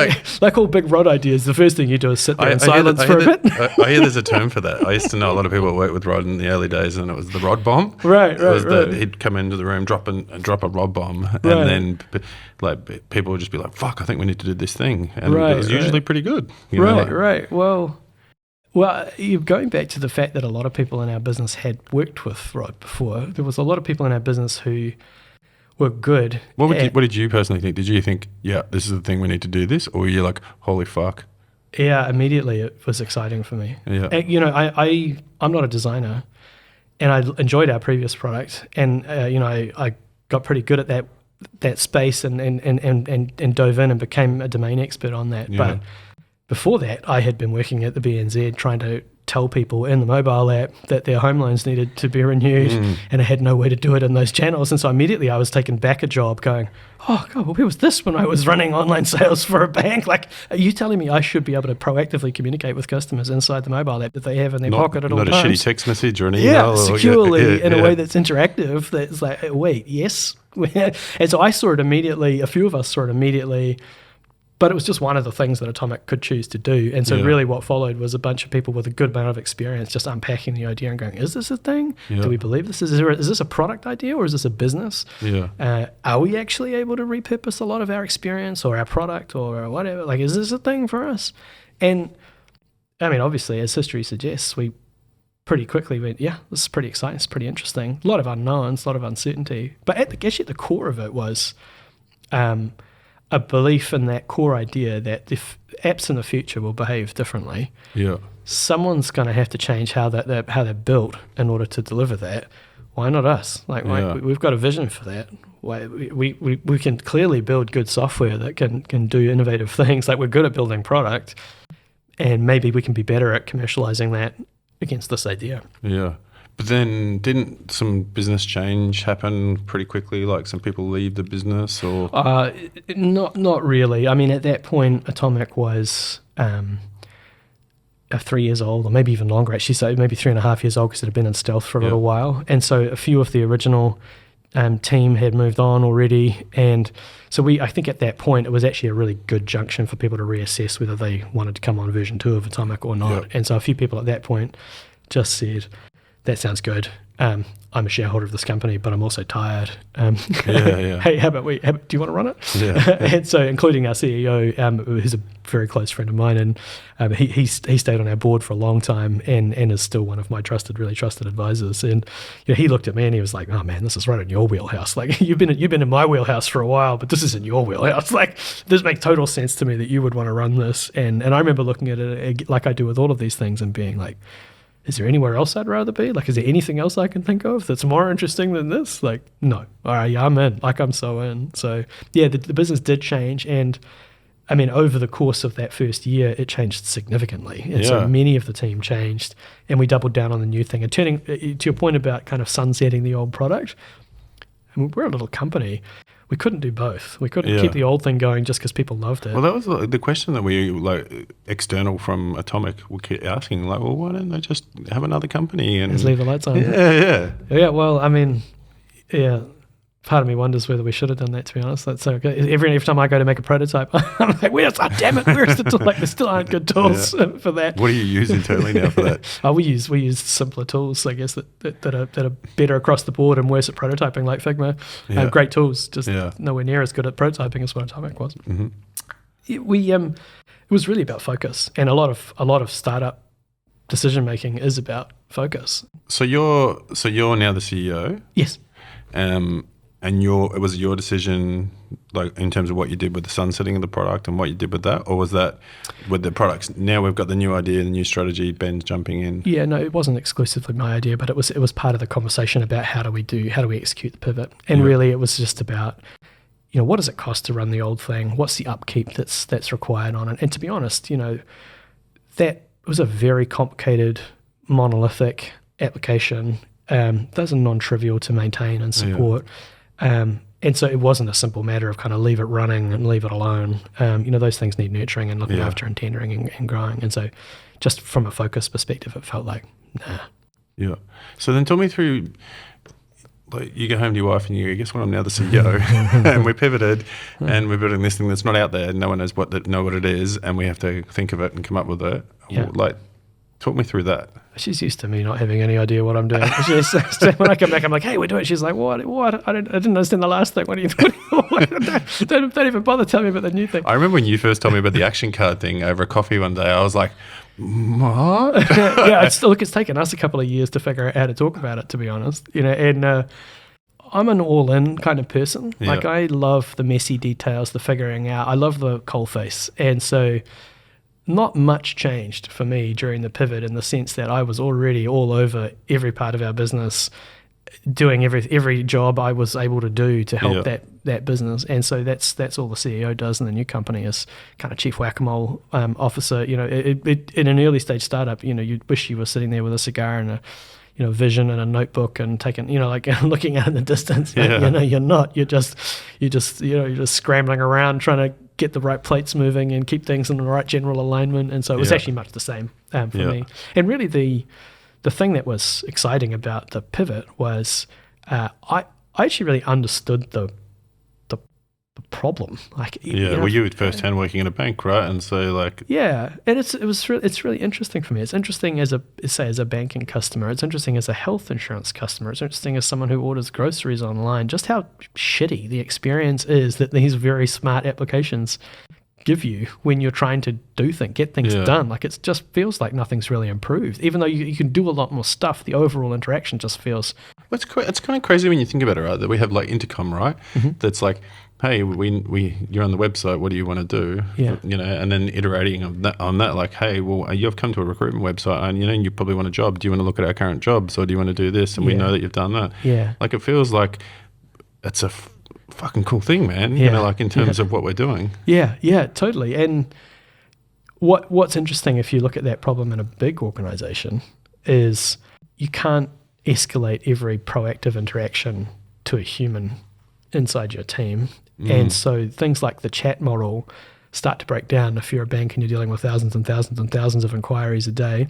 like all big Rod ideas, the first thing you do is sit there in silence for a bit.
I hear there's a term for that. I used to know a lot of people that worked with Rod in the early days, and it was the Rod bomb.
Right.
He'd come into the room, drop a Rod bomb, and then like people would just be like, fuck, I think we need to do this thing. And it was usually pretty good.
Right. Well, you're going back to the fact that a lot of people in our business had worked with Rod before. There was a lot of people in our business who were good.
What did you personally think? Did you think, this is the thing, we need to do this? Or were you like, holy fuck?
Yeah, immediately it was exciting for me.
Yeah.
And, I'm not a designer, and I enjoyed our previous product, and I got pretty good at that space and dove in and became a domain expert on that. Yeah. But before that, I had been working at the BNZ trying to tell people in the mobile app that their home loans needed to be renewed, and I had no way to do it in those channels. And so immediately I was taking back a job going, oh God, well, where was this when I was running online sales for a bank? Like, are you telling me I should be able to proactively communicate with customers inside the mobile app that they have in their pocket at all times?
Not a shitty text message or an email.
Securely in a way that's interactive, that's like, wait, yes? And so I saw it immediately, a few of us saw it immediately, but it was just one of the things that Atomic could choose to do. And so really what followed was a bunch of people with a good amount of experience just unpacking the idea and going, is this a thing? Yeah. Do we believe this? Is this a product idea or is this a business?
Yeah.
Are we actually able to repurpose a lot of our experience or our product or whatever? Like, is this a thing for us? And I mean, obviously, as history suggests, we, 10 years ago, we were like, well, this is a thing. We need to do this. And so I immediately was taken back a job going, oh God, well, where was this when I was running online sales for a bank? Like, are you telling me I should be able to proactively communicate with customers inside the mobile app that they have in their pocket at all times? And so immediately I was pretty quickly went, yeah, this is pretty exciting, it's pretty interesting. A lot of unknowns, a lot of uncertainty. But actually at the core of it was a belief in that core idea that if apps in the future will behave differently, someone's going to have to change how they're built in order to deliver that. Why not us? We've got a vision for that. We can clearly build good software that can do innovative things. Like, we're good at building product, and maybe we can be better at commercializing that against this idea.
Yeah. But then didn't some business change happen pretty quickly? Like, some people leave the business, or?
Not really. I mean, at that point, Atomic was 3 years old, or maybe even longer, actually, so maybe 3.5 years old, because it had been in stealth for a little while. And so a few of the original team had moved on already. And so I think at that point, it was actually a really good junction for people to reassess whether they wanted to come on version 2 of Atomic or not. And so a few people at that point just said, that sounds good. I'm a shareholder of this company, but I'm also tired. Hey, how about do you want to run it? And so, including our CEO, who's a very close friend of mine, and he stayed on our board for a long time, and is still one of my really trusted advisors. And he looked at me and he was like, "Oh man, this is right in your wheelhouse. Like, you've been in my wheelhouse for a while, but this is in your wheelhouse. Like, this makes total sense to me that you would want to run this." And I remember looking at it like I do with all of these things and being like, is there anywhere else I'd rather be? Like, is there anything else I can think of that's more interesting than this? Like, no. All right, yeah, I'm in. Like, I'm so in. So, yeah, the business did change. And, I mean, over the course of that first year, it changed significantly. And so many of the team changed, and we doubled down on the new thing. And turning to your point about kind of sunsetting the old product, I mean, we're a little company. We couldn't do both. We couldn't keep the old thing going just because people loved it.
Well, that was the question that we, external from Atomic, we keep asking, well, why don't they just have another company and
just leave the lights on? Yeah, well, I mean, part of me wonders whether we should have done that, to be honest. That's so good. Every time I go to make a prototype, I'm like, damn it, where's the tool? Like, there still aren't good tools for that.
What do you use internally now for that?
We use simpler tools, I guess, that are better across the board and worse at prototyping, like Figma. Great tools, just nowhere near as good at prototyping as what Atomic was. Mm-hmm. It was really about focus, and a lot of startup decision making is about focus.
So you're now the CEO.
Yes.
And it was your decision, like, in terms of what you did with the sunsetting of the product and what you did with that, or was that with the products? Now we've got the new idea, the new strategy. Ben's jumping in. Yeah,
no, it wasn't exclusively my idea, but it was part of the conversation about how do we execute the pivot, and really it was just about, what does it cost to run the old thing? What's the upkeep that's required on it? And to be honest, that was a very complicated, monolithic application. Those are non-trivial to maintain and support. And so it wasn't a simple matter of kind of leave it running and leave it alone. Those things need nurturing and looking after and tendering and growing. And so just from a focus perspective, it felt like, nah.
Yeah. So then tell me through, like, you go home to your wife and you go, guess what, I'm now the CEO. And we pivoted and we're building this thing that's not out there. No one knows what it is, and we have to think of it and come up with it.
Yeah.
Like, talk me through that.
She's used to me not having any idea what I'm doing. When I come back, I'm like, hey, we're doing it. She's like, what? I didn't understand the last thing. What are you doing? Don't even bother telling me about the new thing.
I remember when you first told me about the action card thing over a coffee one day, I was like, what?
It's taken us a couple of years to figure out how to talk about it, to be honest. And I'm an all-in kind of person.
Yeah.
Like, I love the messy details, the figuring out. I love the coalface. And so not much changed for me during the pivot, in the sense that I was already all over every part of our business, doing every job I was able to do to help that business. And so that's all the CEO does in the new company, is kind of chief whack-a-mole officer. In an early stage startup, you'd wish you were sitting there with a cigar and a vision and a notebook and taking, looking out in the distance. You're not. You're just scrambling around trying to get the right plates moving and keep things in the right general alignment. And so it was actually much the same for me. And really the thing that was exciting about the pivot was I actually really understood the problem. Like,
well, you were firsthand working in a bank, right? And so, like,
and it's really interesting for me. It's interesting as a banking customer. It's interesting as a health insurance customer. It's interesting as someone who orders groceries online. Just how shitty the experience is that these very smart applications give you when you're trying to get things done. Like it just feels like nothing's really improved. Even though you can do a lot more stuff, the overall interaction just feels...
It's kind of crazy when you think about it, right? That we have like intercom, right? Mm-hmm. That's like, hey, you're on the website. What do you want to do?
Yeah.
And then iterating on that, like, hey, well, you've come to a recruitment website, and you probably want a job. Do you want to look at our current jobs, or do you want to do this? And we know that you've done that.
Yeah.
Like it feels like it's a fucking cool thing, man. Like in terms of what we're doing.
Yeah, totally. And what's interesting if you look at that problem in a big organization is you can't escalate every proactive interaction to a human inside your team. And so things like the chat model start to break down if you're a bank and you're dealing with thousands and thousands and thousands of inquiries a day.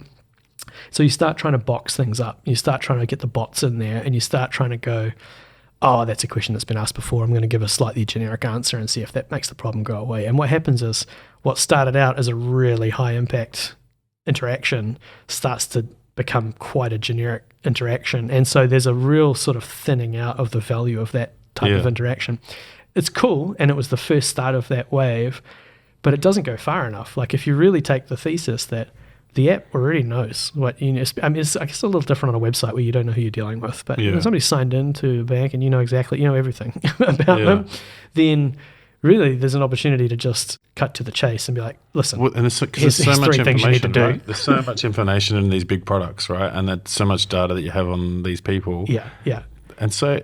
So you start trying to box things up. You start trying to get the bots in there, and you start trying to go, oh, that's a question that's been asked before. I'm going to give a slightly generic answer and see if that makes the problem go away. And what happens is what started out as a really high impact interaction starts to become quite a generic interaction. And so there's a real sort of thinning out of the value of that type of interaction. It's cool, and it was the first start of that wave, but it doesn't go far enough. Like if you really take the thesis that the app already knows what it's I guess a little different on a website where you don't know who you're dealing with, but when somebody's signed into a bank and you know everything about them, then really there's an opportunity to just cut to the chase and be like, listen,
and there's so much information, right? There's so much information in these big products, right? And there's so much data that you have on these people.
Yeah.
And so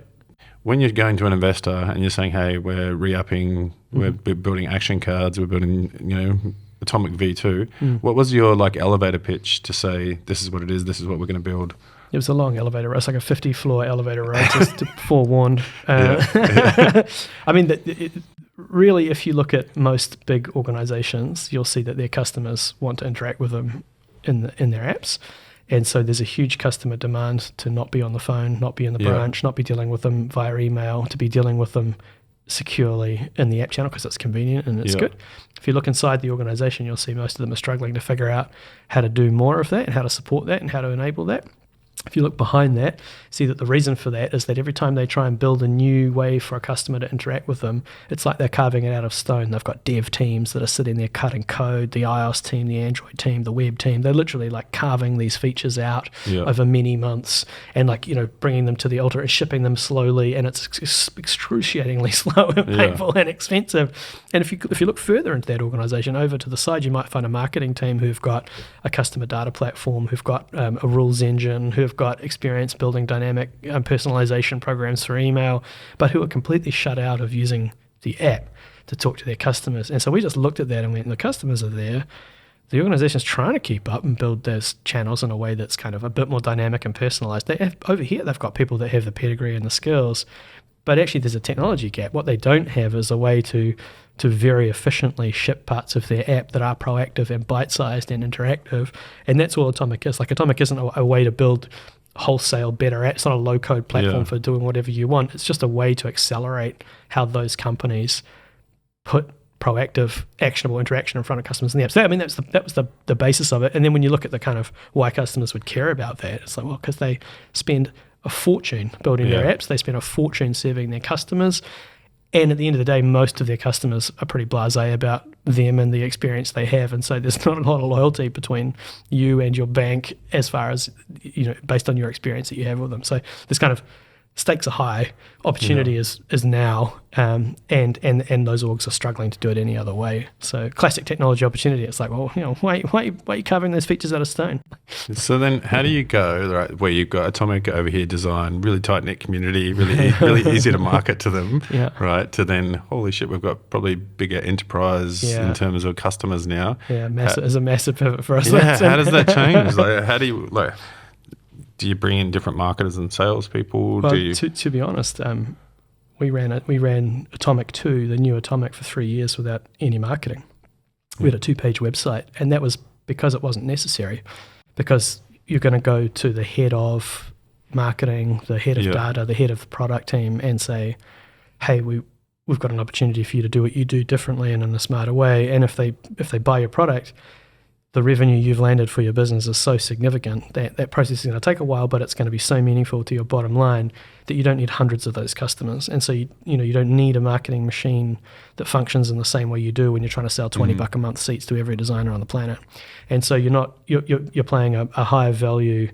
when you're going to an investor and you're saying, hey, we're re-upping, we're building action cards, we're building, Atomic V2, what was your like elevator pitch to say, this is what it is, this is what we're going to build?
It was a long elevator road. It's like a 50-floor elevator road, just to forewarned. I mean, really, if you look at most big organizations, you'll see that their customers want to interact with them in their apps. And so there's a huge customer demand to not be on the phone, not be in the branch, not be dealing with them via email, to be dealing with them securely in the app channel because it's convenient and it's good. If you look inside the organization, you'll see most of them are struggling to figure out how to do more of that and how to support that and how to enable that. If you look behind that, see that the reason for that is that every time they try and build a new way for a customer to interact with them, it's like they're carving it out of stone. They've got dev teams that are sitting there cutting code, the iOS team, the Android team, the web team. They're literally like carving these features out over many months and bringing them to the altar and shipping them slowly, and it's excruciatingly slow and painful and expensive. And if you look further into that organization, over to the side, you might find a marketing team who've got a customer data platform, who've got a rules engine, who've got experience building dynamic personalization programs for email, but who are completely shut out of using the app to talk to their customers. And so we just looked at that and went, the customers are there. The organization's trying to keep up and build those channels in a way that's kind of a bit more dynamic and personalized. Over here, they've got people that have the pedigree and the skills, but actually there's a technology gap. What they don't have is a way to very efficiently ship parts of their app that are proactive and bite-sized and interactive. And that's all Atomic is. Like Atomic isn't a way to build wholesale better apps. It's not a low-code platform for doing whatever you want. It's just a way to accelerate how those companies put proactive, actionable interaction in front of customers in the apps. That was the basis of it. And then when you look at the kind of why customers would care about that, it's like, well, because they spend a fortune building their apps. They spend a fortune serving their customers. And at the end of the day, most of their customers are pretty blasé about them and the experience they have. And so there's not a lot of loyalty between you and your bank as far as, based on your experience that you have with them. So this kind of stakes are high, opportunity is now, and those orgs are struggling to do it any other way. So classic technology opportunity. It's like, well, why are you carving those features out of stone?
So then how do you go, right, where you've got Atomic over here design, really tight-knit community, really easy to market to them, right, to then, holy shit, we've got probably bigger enterprise in terms of customers now. Yeah,
is a massive pivot for us.
Yeah, how does that change? Like, how do you, like... Do you bring in different marketers and salespeople?
Well, to be honest, we ran Atomic 2, the new Atomic, for 3 years without any marketing. We had a 2-page website, and that was because it wasn't necessary. Because you're going to go to the head of marketing, the head of data, the head of the product team, and say, "Hey, we've got an opportunity for you to do what you do differently and in a smarter way." And if they buy your product, the revenue you've landed for your business is so significant that that process is going to take a while, but it's going to be so meaningful to your bottom line that you don't need hundreds of those customers. And so you don't need a marketing machine that functions in the same way you do when you're trying to sell $20 a month seats to every designer on the planet. And so you're playing a higher value,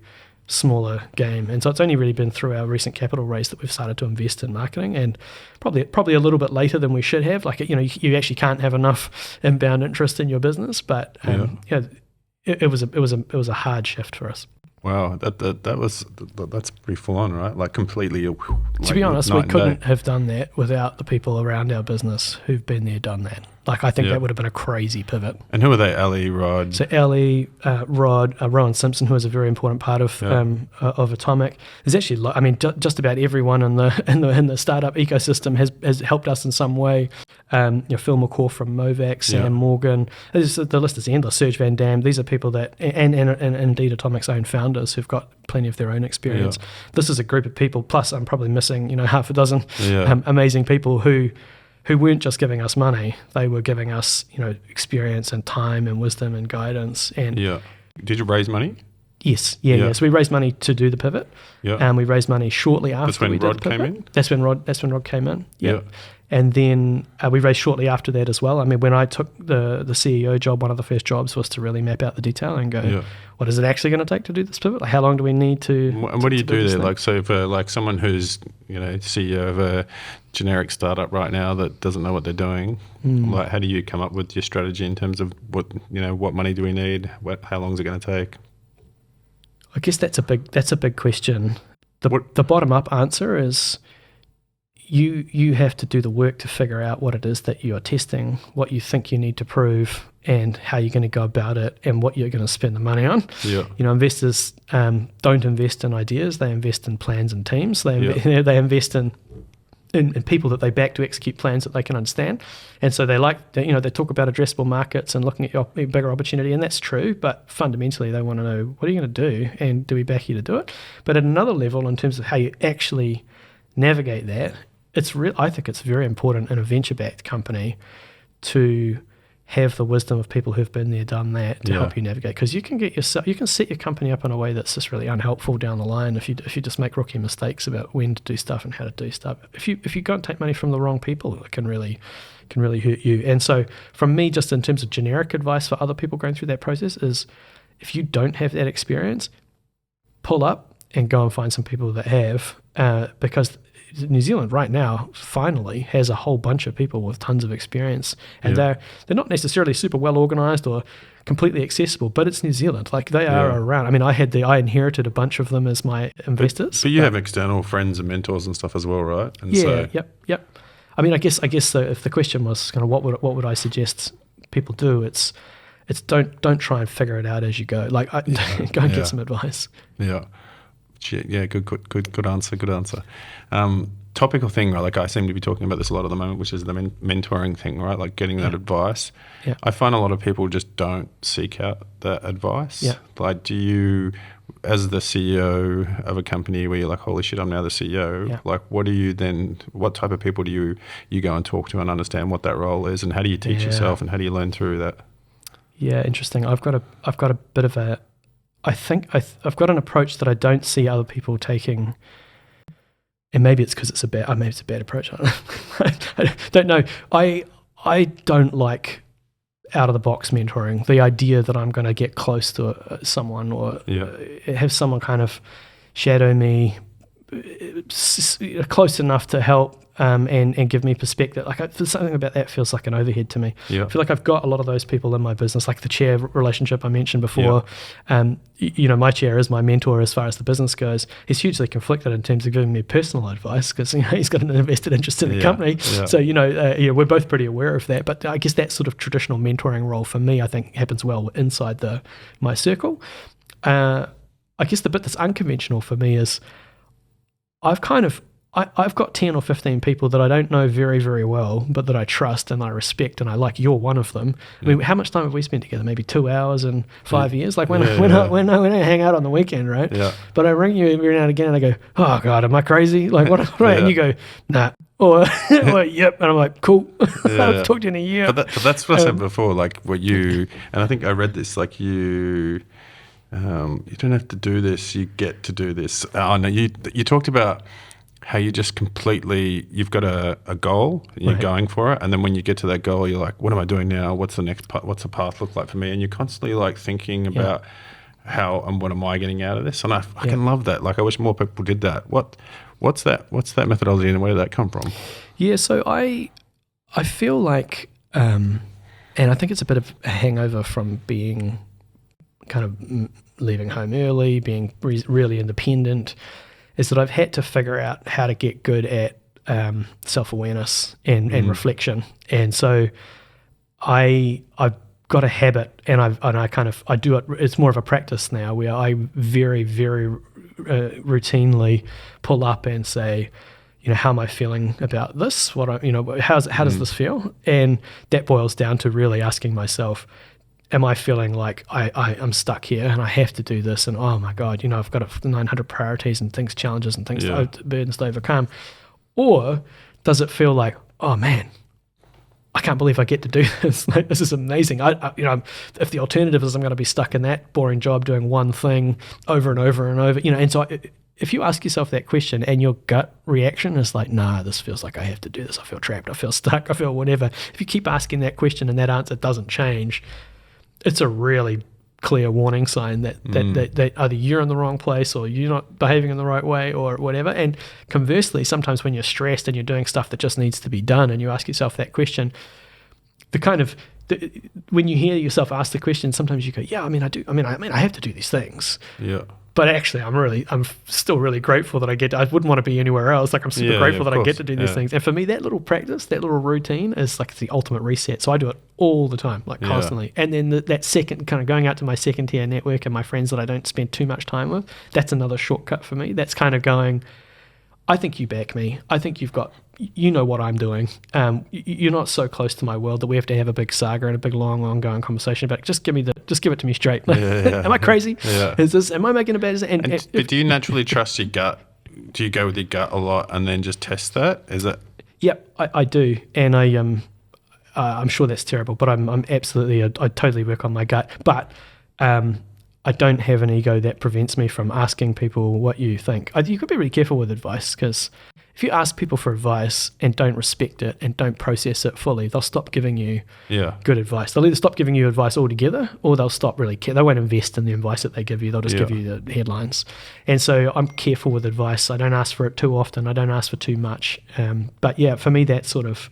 smaller game. And so it's only really been through our recent capital raise that we've started to invest in marketing, and probably a little bit later than we should have. Like, you actually can't have enough inbound interest in your business, but it was a hard shift for us.
Wow, that's pretty full on, right? Like completely.
To be honest, we couldn't have done that without the people around our business who've been there, done that. Like, I think that would have been a crazy pivot.
And who are they? Ali, Rod?
So Ali, Rod, Rowan, Simpson, who is a very important part of Atomic. There's actually, just about everyone in the startup ecosystem has helped us in some way. Phil McCaw from Movac, Sam Morgan. The list is endless. Serge Van Dam. These are people that, and indeed Atomic's own founders, who've got plenty of their own experience. Yeah. This is a group of people. Plus, I'm probably missing half a dozen amazing people who weren't just giving us money, they were giving us, experience and time and wisdom and guidance. And
did you raise money?
Yes. So we raised money to do the pivot. Yeah. And we raised money shortly after we did the pivot. That's when Rod came in. Yeah. And then we raised shortly after that as well. I mean, when I took the CEO job, one of the first jobs was to really map out the detail and go, what is it actually going to take to do this pivot? Like, how long do we need to?
And what do you do there? Like, so for someone who's CEO of a generic startup right now that doesn't know what they're doing, like, how do you come up with your strategy in terms of what money do we need? How long is it going to take?
I guess that's a big question. The bottom up answer is, you have to do the work to figure out what it is that you are testing, what you think you need to prove, and how you're going to go about it, and what you're going to spend the money on. Yeah. Investors don't invest in ideas; they invest in plans and teams. They invest in people that they back to execute plans that they can understand. And so they talk about addressable markets and looking at your bigger opportunity, and that's true. But fundamentally, they want to know, what are you going to do, and do we back you to do it? But at another level, in terms of how you actually navigate that, I think it's very important in a venture-backed company to have the wisdom of people who've been there, done that, to help you navigate. Because you can set your company up in a way that's just really unhelpful down the line if you just make rookie mistakes about when to do stuff and how to do stuff. If you go and take money from the wrong people, it can really hurt you. And so, from me, just in terms of generic advice for other people going through that process, is if you don't have that experience, pull up and go and find some people that have, because New Zealand right now finally has a whole bunch of people with tons of experience, and they're not necessarily super well organized or completely accessible, but it's New Zealand. Like, they are around. I mean, I inherited a bunch of them as my investors.
But you have external friends and mentors and stuff as well, right? And
yep. I mean, I guess if the question was kind of what would I suggest people do, it's don't try and figure it out as you go. Like, go and get some advice.
Yeah. Yeah, good answer. Topical thing, right? Like, I seem to be talking about this a lot at the moment, which is the mentoring thing, right? Like, getting that advice. Yeah. I find a lot of people just don't seek out that advice. Yeah. Like, do you, as the CEO of a company where you're like, holy shit, I'm now the CEO, like, what type of people do you go and talk to and understand what that role is, and how do you teach yourself, and how do you learn through that?
Yeah, interesting. I've got a bit of a, I think I've got an approach that I don't see other people taking, and maybe it's because it's a bad approach. I don't know. I don't like out of the box mentoring. The idea that I'm going to get close to someone or have someone kind of shadow me close enough to help and give me perspective. Like, something about that feels like an overhead to me. Yeah. I feel like I've got a lot of those people in my business, like the chair relationship I mentioned before. Yeah. My chair is my mentor as far as the business goes. He's hugely conflicted in terms of giving me personal advice because he's got an invested interest in the company. Yeah. So we're both pretty aware of that. But I guess that sort of traditional mentoring role for me, I think, happens well inside my circle. I guess the bit that's unconventional for me is I've kind of I've got 10 or 15 people that I don't know very, very well, but that I trust and I respect, and I like. You're one of them. I mean, how much time have we spent together? Maybe 2 hours in 5 years? Like, when I hang out on the weekend, right?
Yeah.
But I ring you every now and again, and I go, oh, God, am I crazy? Like, what? And you go, nah. Or yep. And I'm like, cool. I've talked to you in a year.
But that's what I said before, like what you, and I think I read this, like you don't have to do this, you get to do this. Oh, no, you talked about how you just completely, you've got a goal, and you're going for it, and then when you get to that goal, you're like, what am I doing now? What's the next part? What's the path look like for me? And you're constantly like thinking about how and what am I getting out of this? And I fucking love that. Like, I wish more people did that. What's that methodology, and where did that come from? Yeah,
so I feel like, and I think it's a bit of a hangover from being kind of leaving home early, being really independent, is that I've had to figure out how to get good at self-awareness and reflection. And so I've got a habit, and I do it. It's more of a practice now, where I very, very routinely pull up and say, how am I feeling about this? How does this feel? And that boils down to really asking myself, am I feeling like I'm stuck here and I have to do this, and oh my God, I've got 900 priorities and challenges and things, burdens to overcome? Or does it feel like, oh man, I can't believe I get to do this. Like, this is amazing. If the alternative is I'm going to be stuck in that boring job doing one thing over and over and over, and so if you ask yourself that question and your gut reaction is like, nah, this feels like I have to do this, I feel trapped, I feel stuck, I feel whatever. If you keep asking that question and that answer doesn't change, it's a really clear warning sign that either you're in the wrong place or you're not behaving in the right way or whatever. And conversely, sometimes when you're stressed and you're doing stuff that just needs to be done and you ask yourself that question, when you hear yourself ask the question, sometimes you go, yeah, I have to do these things.
Yeah.
But actually, I'm still really grateful that I wouldn't want to be anywhere else. Like, I'm super grateful that I get to do these things. And for me, that little practice, that little routine is like the ultimate reset. So I do it all the time, like constantly. And then that second, kind of going out to my second tier network and my friends that I don't spend too much time with, that's another shortcut for me. That's kind of going, I think you back me. I think you know what I'm doing. You're not so close to my world that we have to have a big saga and a big long ongoing conversation about it. Just give it to me straight. Am I crazy?
Yeah.
Am I making a bad decision?
But do you naturally trust your gut? Do you go with your gut a lot and then just test that? Is it?
Yep, I do. And I'm sure that's terrible, but I'm absolutely, I totally work on my gut. But I don't have an ego that prevents me from asking people what you think. You could be really careful with advice, because if you ask people for advice and don't respect it and don't process it fully, they'll stop giving you good advice. They'll either stop giving you advice altogether, or they'll stop really care. They won't invest in the advice that they give you. They'll just give you the headlines. And so I'm careful with advice. I don't ask for it too often. I don't ask for too much. But yeah, for me, that sort of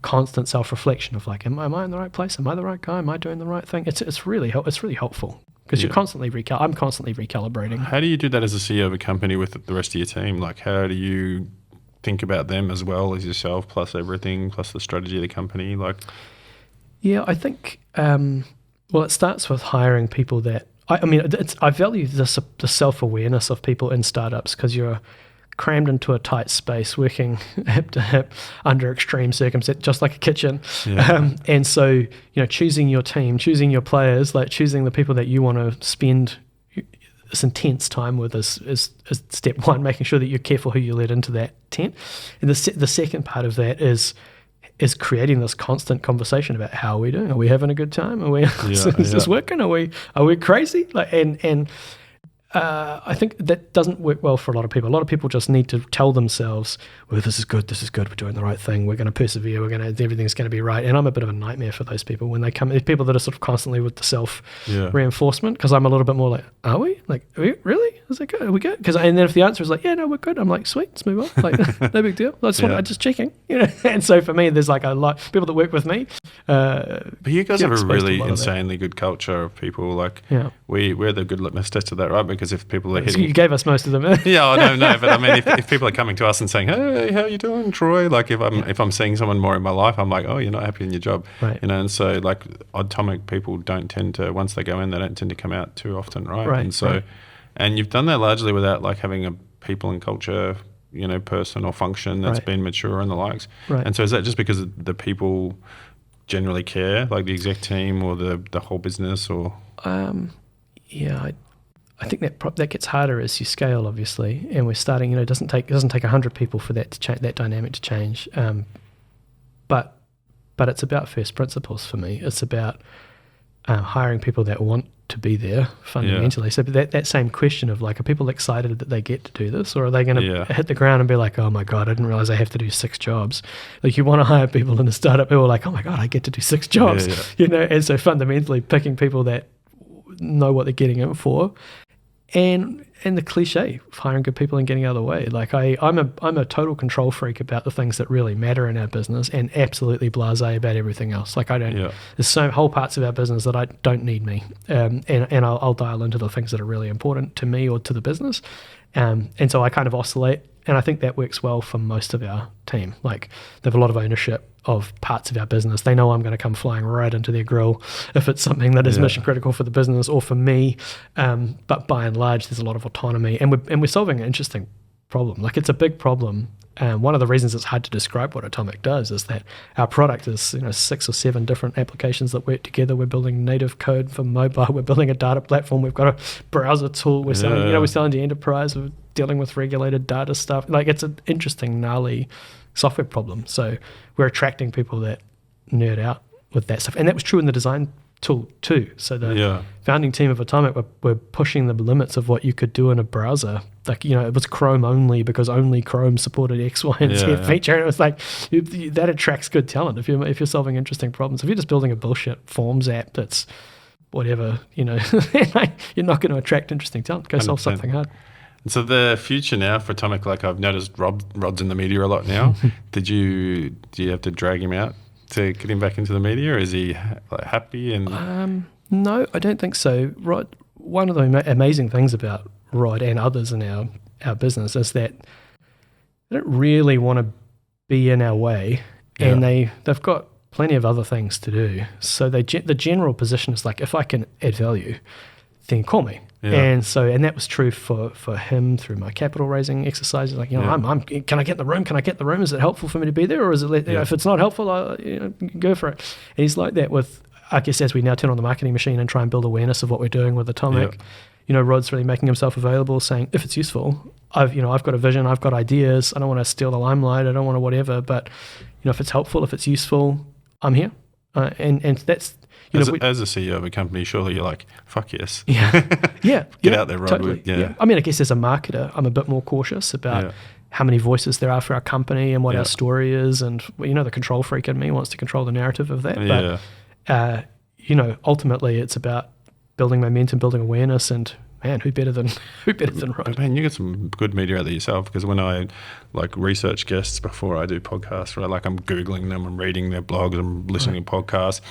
constant self-reflection of like, am I in the right place? Am I the right guy? Am I doing the right thing? It's really helpful. Because I'm constantly recalibrating.
How do you do that as a CEO of a company with the rest of your team? Like, how do you think about them as well as yourself, plus everything, plus the strategy of the company? Like,
yeah, I think it starts with hiring people that I value the self-awareness of people in startups, because you're crammed into a tight space, working hip to hip under extreme circumstances, just like a kitchen. Yeah. And so, choosing your team, choosing your players, like choosing the people that you want to spend this intense time with is step one, making sure that you're careful who you let into that tent. And the second part of that is creating this constant conversation about how are we doing? Are we having a good time? Are we is this working? Are we crazy? Like, and I think that doesn't work well for a lot of people. A lot of people just need to tell themselves, well, this is good, we're doing the right thing, we're going to persevere, everything's going to be right. And I'm a bit of a nightmare for those people when they come. There's people that are sort of constantly with the self-reinforcement, because I'm a little bit more like, are we? Like, are we really? Is it good? Are we good? And then if the answer is like, yeah, no, we're good, I'm like, sweet, let's move on. Like, no big deal. I'm just checking. And so for me, there's like a lot people that work with me.
But you guys have a really insanely good culture of people. Like, we're the good litmus test of that, right? Because if people are hitting...
You gave us most of them.
Yeah, I know. But I mean, if people are coming to us and saying, hey, how you doing, Troy? Like, if I'm seeing someone more in my life, I'm like, oh, you're not happy in your job.
Right.
And so like Atomic people don't tend to, once they go in, they don't tend to come out too often, right?
Right.
And so, and you've done that largely without like having a people and culture, person or function that's been mature and the likes.
Right.
And so is that just because the people generally care, like the exec team or the whole business, or?
I think that gets harder as you scale, obviously, and we're starting. It doesn't take 100 people for that to change, that dynamic to change. But it's about first principles for me. It's about hiring people that want to be there fundamentally. So that same question of like, are people excited that they get to do this, or are they going to hit the ground and be like, oh my God, I didn't realize I have to do 6 jobs. Like, you want to hire people in a startup who are like, oh my God, I get to do 6 jobs. And so fundamentally picking people that know what they're getting in for, and the cliche of hiring good people and getting out of the way. Like I'm a total control freak about the things that really matter in our business, and absolutely blasé about everything else. Like I don't. There's so whole parts of our business that I don't need me, and I'll dial into the things that are really important to me or to the business, and so I kind of oscillate. And I think that works well for most of our team. Like, they have a lot of ownership of parts of our business. They know I'm going to come flying right into their grill if it's something that is mission critical for the business or for me. But by and large, there's a lot of autonomy, and we're solving an interesting problem. Like, it's a big problem. One of the reasons it's hard to describe what Atomic does is that our product is 6 or 7 different applications that work together. We're building native code for mobile. We're building a data platform. We've got a browser tool. We're selling, we're selling to enterprise. We're dealing with regulated data stuff. Like, it's an interesting, gnarly software problem. So we're attracting people that nerd out with that stuff. And that was true in the design tool too. So the founding team of Atomic were pushing the limits of what you could do in a browser. Like, it was Chrome only because only Chrome supported X, Y, and Z feature. And it was like, that attracts good talent if you're solving interesting problems. If you're just building a bullshit forms app that's whatever, you're not going to attract interesting talent. Go 100%. Solve something hard.
And so the future now for Atomic, like, I've noticed Rod's in the media a lot now. Do you have to drag him out to get him back into the media, or is he happy? And
no, I don't think so. Rod, one of the amazing things about Rod and others in our business is that they don't really want to be in our way, and they've got plenty of other things to do. So the general position is like, if I can add value, then call me. And that was true for him through my capital raising exercises. Like, I'm can I get in the room? Can I get in the room? Is it helpful for me to be there, or is it if it's not helpful, go for it. And he's like that with, I guess, as we now turn on the marketing machine and try and build awareness of what we're doing with Atomic. Rod's really making himself available, saying, if it's useful, I've got a vision, I've got ideas. I don't want to steal the limelight. I don't want to whatever. But if it's helpful, if it's useful, I'm here. And that's.
As a CEO of a company, surely you're like, fuck yes.
Get
out there, Rod.
Totally. I mean, I guess as a marketer, I'm a bit more cautious about how many voices there are for our company and what our story is. And, the control freak in me wants to control the narrative of that. But, ultimately it's about building momentum, building awareness, and man, who better than Rod?
But man, you get some good media out there yourself, because when I research guests before I do podcasts, right, I'm Googling them, I'm reading their blogs, I'm listening to podcasts.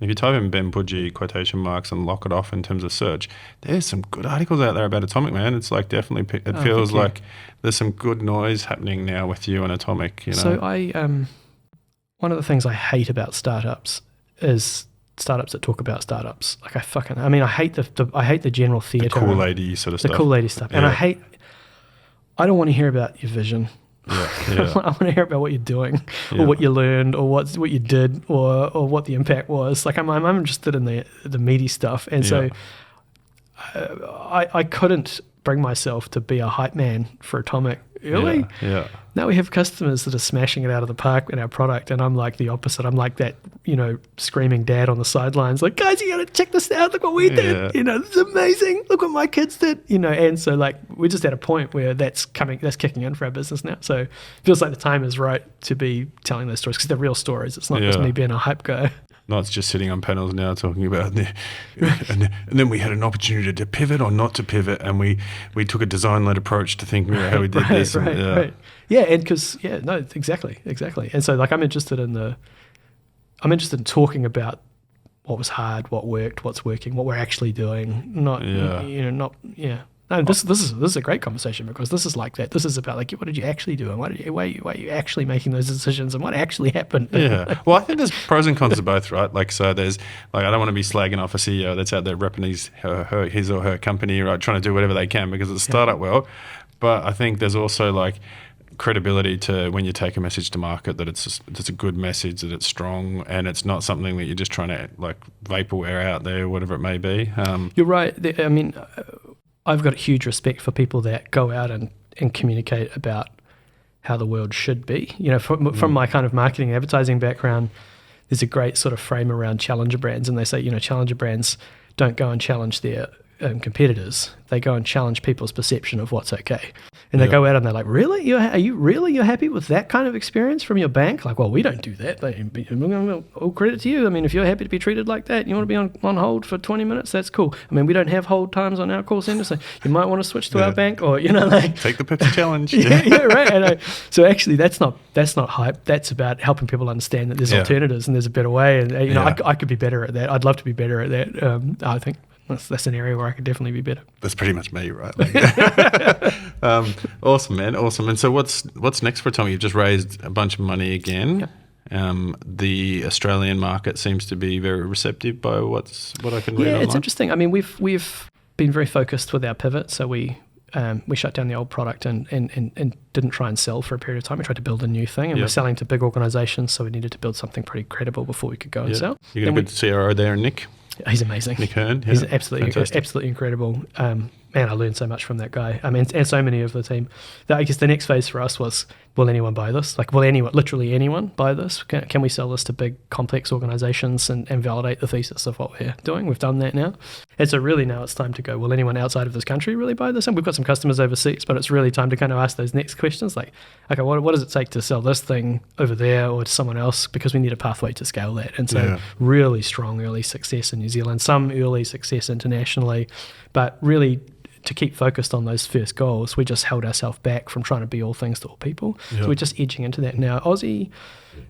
If you type in Ben Pujji quotation marks and lock it off in terms of search, there's some good articles out there about Atomic, man. It's like definitely, it feels like there's some good noise happening now with you and Atomic.
So I, one of the things I hate about startups is startups that talk about startups. Like, I hate the general theatre.
The cool lady sort of stuff.
The cool lady stuff. And I don't want to hear about your vision. I want to hear about what you're doing, or what you learned, or what you did, or what the impact was. Like, I'm interested in the meaty stuff, and so I couldn't bring myself to be a hype man for Atomic. Really? Now we have customers that are smashing it out of the park in our product, and I'm like the opposite. I'm like that, screaming dad on the sidelines, like, guys, you got to check this out. Look what we did. This is amazing. Look what my kids did. And so we're just at a point where that's kicking in for our business now. So it feels like the time is right to be telling those stories, because they're real stories. It's not just me being a hype guy.
No, it's just sitting on panels now talking about and then we had an opportunity to pivot or not to pivot, and we took a design-led approach to thinking about how we did this.
Right. Yeah, and because exactly. And so I'm interested in talking about what was hard, what worked, what's working, what we're actually doing. No, this is a great conversation, because this is like that. This is about what did you actually do, and why are you actually making those decisions, and what actually happened.
Well, I think there's pros and cons to both, right? So there's I don't want to be slagging off a CEO that's out there repping his or her company, right, trying to do whatever they can because it's a startup world. But I think there's also credibility to when you take a message to market, that it's a good message, that it's strong, and it's not something that you're just trying to like vaporware out there, whatever it may be.
You're right. I mean, I've got huge respect for people that go out and communicate about how the world should be. You know, from my kind of marketing and advertising background, there's a great sort of frame around challenger brands, and they say, you know, challenger brands don't go and challenge their competitors. They go and challenge people's perception of what's okay. And they go out and they're like, really? You're happy with that kind of experience from your bank? Like, well, we don't do that. All credit to you. I mean, if you're happy to be treated like that, you want to be on hold for 20 minutes, that's cool. I mean, we don't have hold times on our call center, so you might want to switch to our bank, or, you know, like...
Take the Pepsi challenge.
yeah, right. So actually, that's not hype. That's about helping people understand that there's alternatives and there's a better way. And, you know, I could be better at that. I'd love to be better at that. I think that's an area where I could definitely be better.
That's pretty much me, right? Awesome, man. Awesome. And so what's next for Tommy? You've just raised a bunch of money again. Yep. The Australian market seems to be very receptive by what I can read online.
It's interesting. I mean, we've been very focused with our pivot. So we shut down the old product and didn't try and sell for a period of time. We tried to build a new thing, and we're selling to big organizations, so we needed to build something pretty credible before we could go and sell.
You got a good CRO there, Nick?
He's amazing.
Nick Hearn.
He's absolutely incredible. Man, I learned so much from that guy. I mean, and so many of the team. I guess the next phase for us was, will anyone buy this? Like, will literally anyone buy this? Can we sell this to big, complex organizations and validate the thesis of what we're doing? We've done that now. And so really now it's time to go, will anyone outside of this country really buy this? And we've got some customers overseas, but it's really time to kind of ask those next questions. Like, okay, what does it take to sell this thing over there or to someone else? Because we need a pathway to scale that. And so really strong early success in New Zealand, some early success internationally, but really to keep focused on those first goals, we just held ourselves back from trying to be all things to all people. So we're just edging into that now. Aussie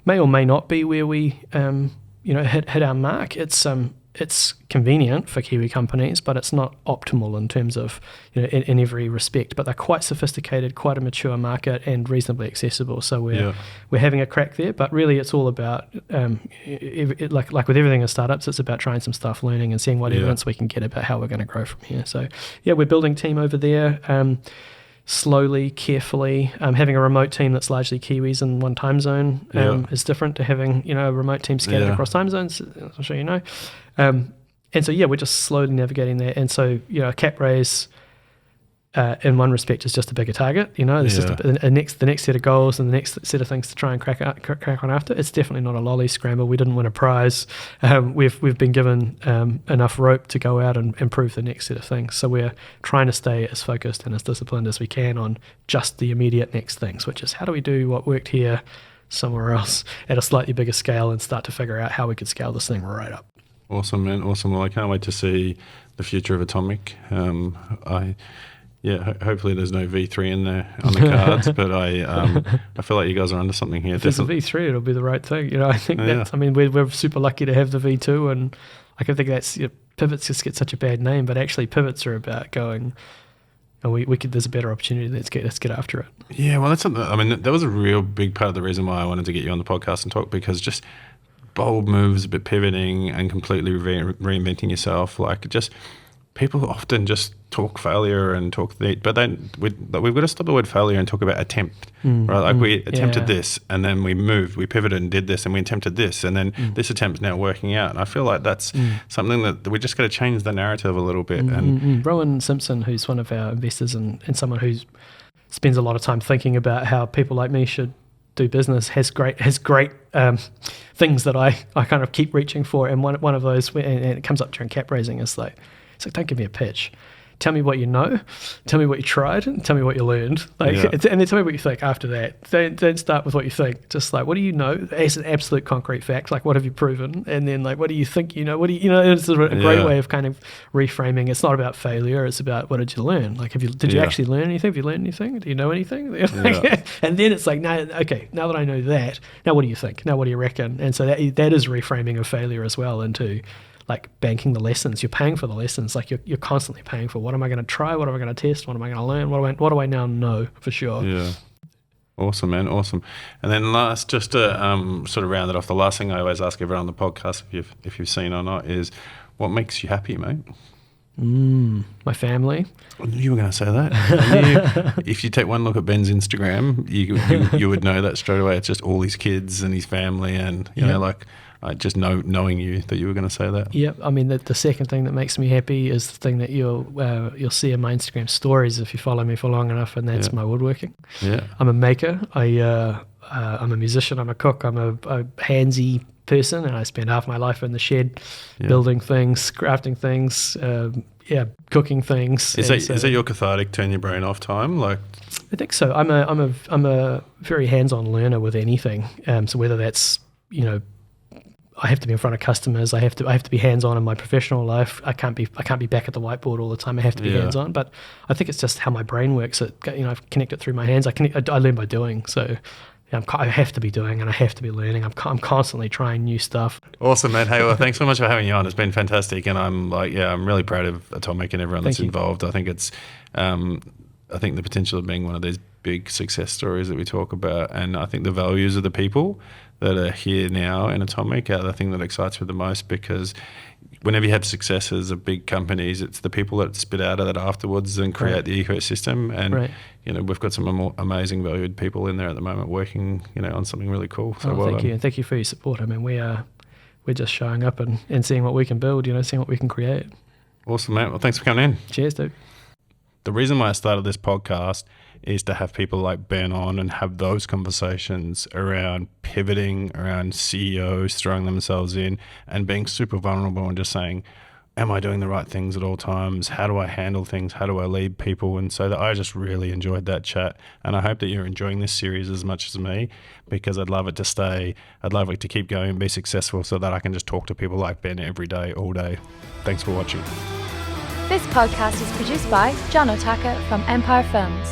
may or may not be where we, hit our mark. It's convenient for Kiwi companies, but it's not optimal in terms of, in every respect. But they're quite sophisticated, quite a mature market, and reasonably accessible. So we're having a crack there. But really, it's all about like with everything in startups, it's about trying some stuff, learning, and seeing what evidence we can get about how we're going to grow from here. So we're building team over there. Slowly, carefully. Having a remote team that's largely Kiwis in one time zone is different to having a remote team scattered across time zones. I'm sure you know. And so we're just slowly navigating that. And so a cap raise in one respect is just a bigger target. There's just the next set of goals and the next set of things to try and crack on after. It's definitely not a lolly scramble. We didn't win a prize. We've been given enough rope to go out and improve the next set of things. So we're trying to stay as focused and as disciplined as we can on just the immediate next things, which is how do we do what worked here somewhere else at a slightly bigger scale and start to figure out how we could scale this thing right up.
Awesome, man. Awesome. Well, I can't wait to see the future of Atomic. Hopefully there's no V3 in there on the cards, but I feel like you guys are onto something here.
If there's a V3, it'll be the right thing. I think we're super lucky to have the V2, and I think that's pivots just get such a bad name, but actually pivots are about going, there's a better opportunity. Let's get after it. Yeah, well, that's something. I mean, that was a real big part of the reason why I wanted to get you on the podcast and talk, because just bold moves, but pivoting and completely reinventing yourself, people often just talk failure and but then we've got to stop the word failure and talk about attempt, right? Like we attempted this, and then we pivoted and did this, and we attempted this, and then this attempt's now working out. And I feel like that's something that we just got to change the narrative a little bit. Rowan Simpson, who's one of our investors and someone who spends a lot of time thinking about how people like me should do business, has great things that I kind of keep reaching for. And one of those, and it comes up during cap raising, is like, it's like, don't give me a pitch. Tell me what you know. Tell me what you tried. And tell me what you learned. And then tell me what you think after that. Don't start with what you think. Just like, what do you know? As an absolute concrete fact. Like, what have you proven? And then what do you think you know? What do you know? It's a great way of kind of reframing. It's not about failure. It's about, what did you learn? Like, did you actually learn anything? Have you learned anything? Do you know anything? And then it's like, now that I know that, now what do you think? Now what do you reckon? And so that is reframing of failure as well into, like, banking the lessons. You're paying for the lessons. Like, you're constantly paying for, what am I going to try? What am I going to test? What am I going to learn? What do I now know for sure? Yeah.
Awesome, man. Awesome. And then last, just to sort of round it off, the last thing I always ask everyone on the podcast, if you've seen or not, is what makes you happy, mate?
My family.
I knew you were going to say that. I knew if you take one look at Ben's Instagram, you would know that straight away. It's just all his kids and his family, and you know, like I just knowing you that you were going to say that.
Yep. I mean, the second thing that makes me happy is the thing that you'll see in my Instagram stories if you follow me for long enough, and that's my woodworking. Yeah. I'm a maker. I'm a musician. I'm a cook. I'm a handsy person, and I spend half my life in the shed building things, crafting things, cooking things.
Is that your cathartic turn your brain off time? Like,
I think so. I'm a very hands-on learner with anything. So whether that's, you know, I have to be in front of customers. I have to be hands-on in my professional life. I can't be back at the whiteboard all the time. I have to be hands-on. But I think it's just how my brain works. I've connected through my hands. I learn by doing. So I have to be doing, and I have to be learning. I'm constantly trying new stuff.
Awesome, man. Hey, well, thanks so much for having you on. It's been fantastic, and I'm really proud of Atomic and everyone that's involved. I think it's, I think the potential of being one of these big success stories that we talk about, and I think the values of the people that are here now in Atomic are the thing that excites me the most, because whenever you have successes of big companies, it's the people that spit out of that afterwards and create the ecosystem. And you know, we've got some amazing valued people in there at the moment working, you know, on something really cool. So
thank you, and thank you for your support. I mean, we're just showing up and seeing what we can build, you know, seeing what we can create.
Awesome, mate. Well, thanks for coming in.
Cheers, dude.
The reason why I started this podcast is to have people like Ben on and have those conversations around pivoting, around CEOs throwing themselves in and being super vulnerable and just saying, am I doing the right things at all times? How do I handle things? How do I lead people? And so I just really enjoyed that chat. And I hope that you're enjoying this series as much as me, because I'd love it to stay. I'd love it to keep going and be successful so that I can just talk to people like Ben every day, all day. Thanks for watching.
This podcast is produced by John Otaka from Empire Films.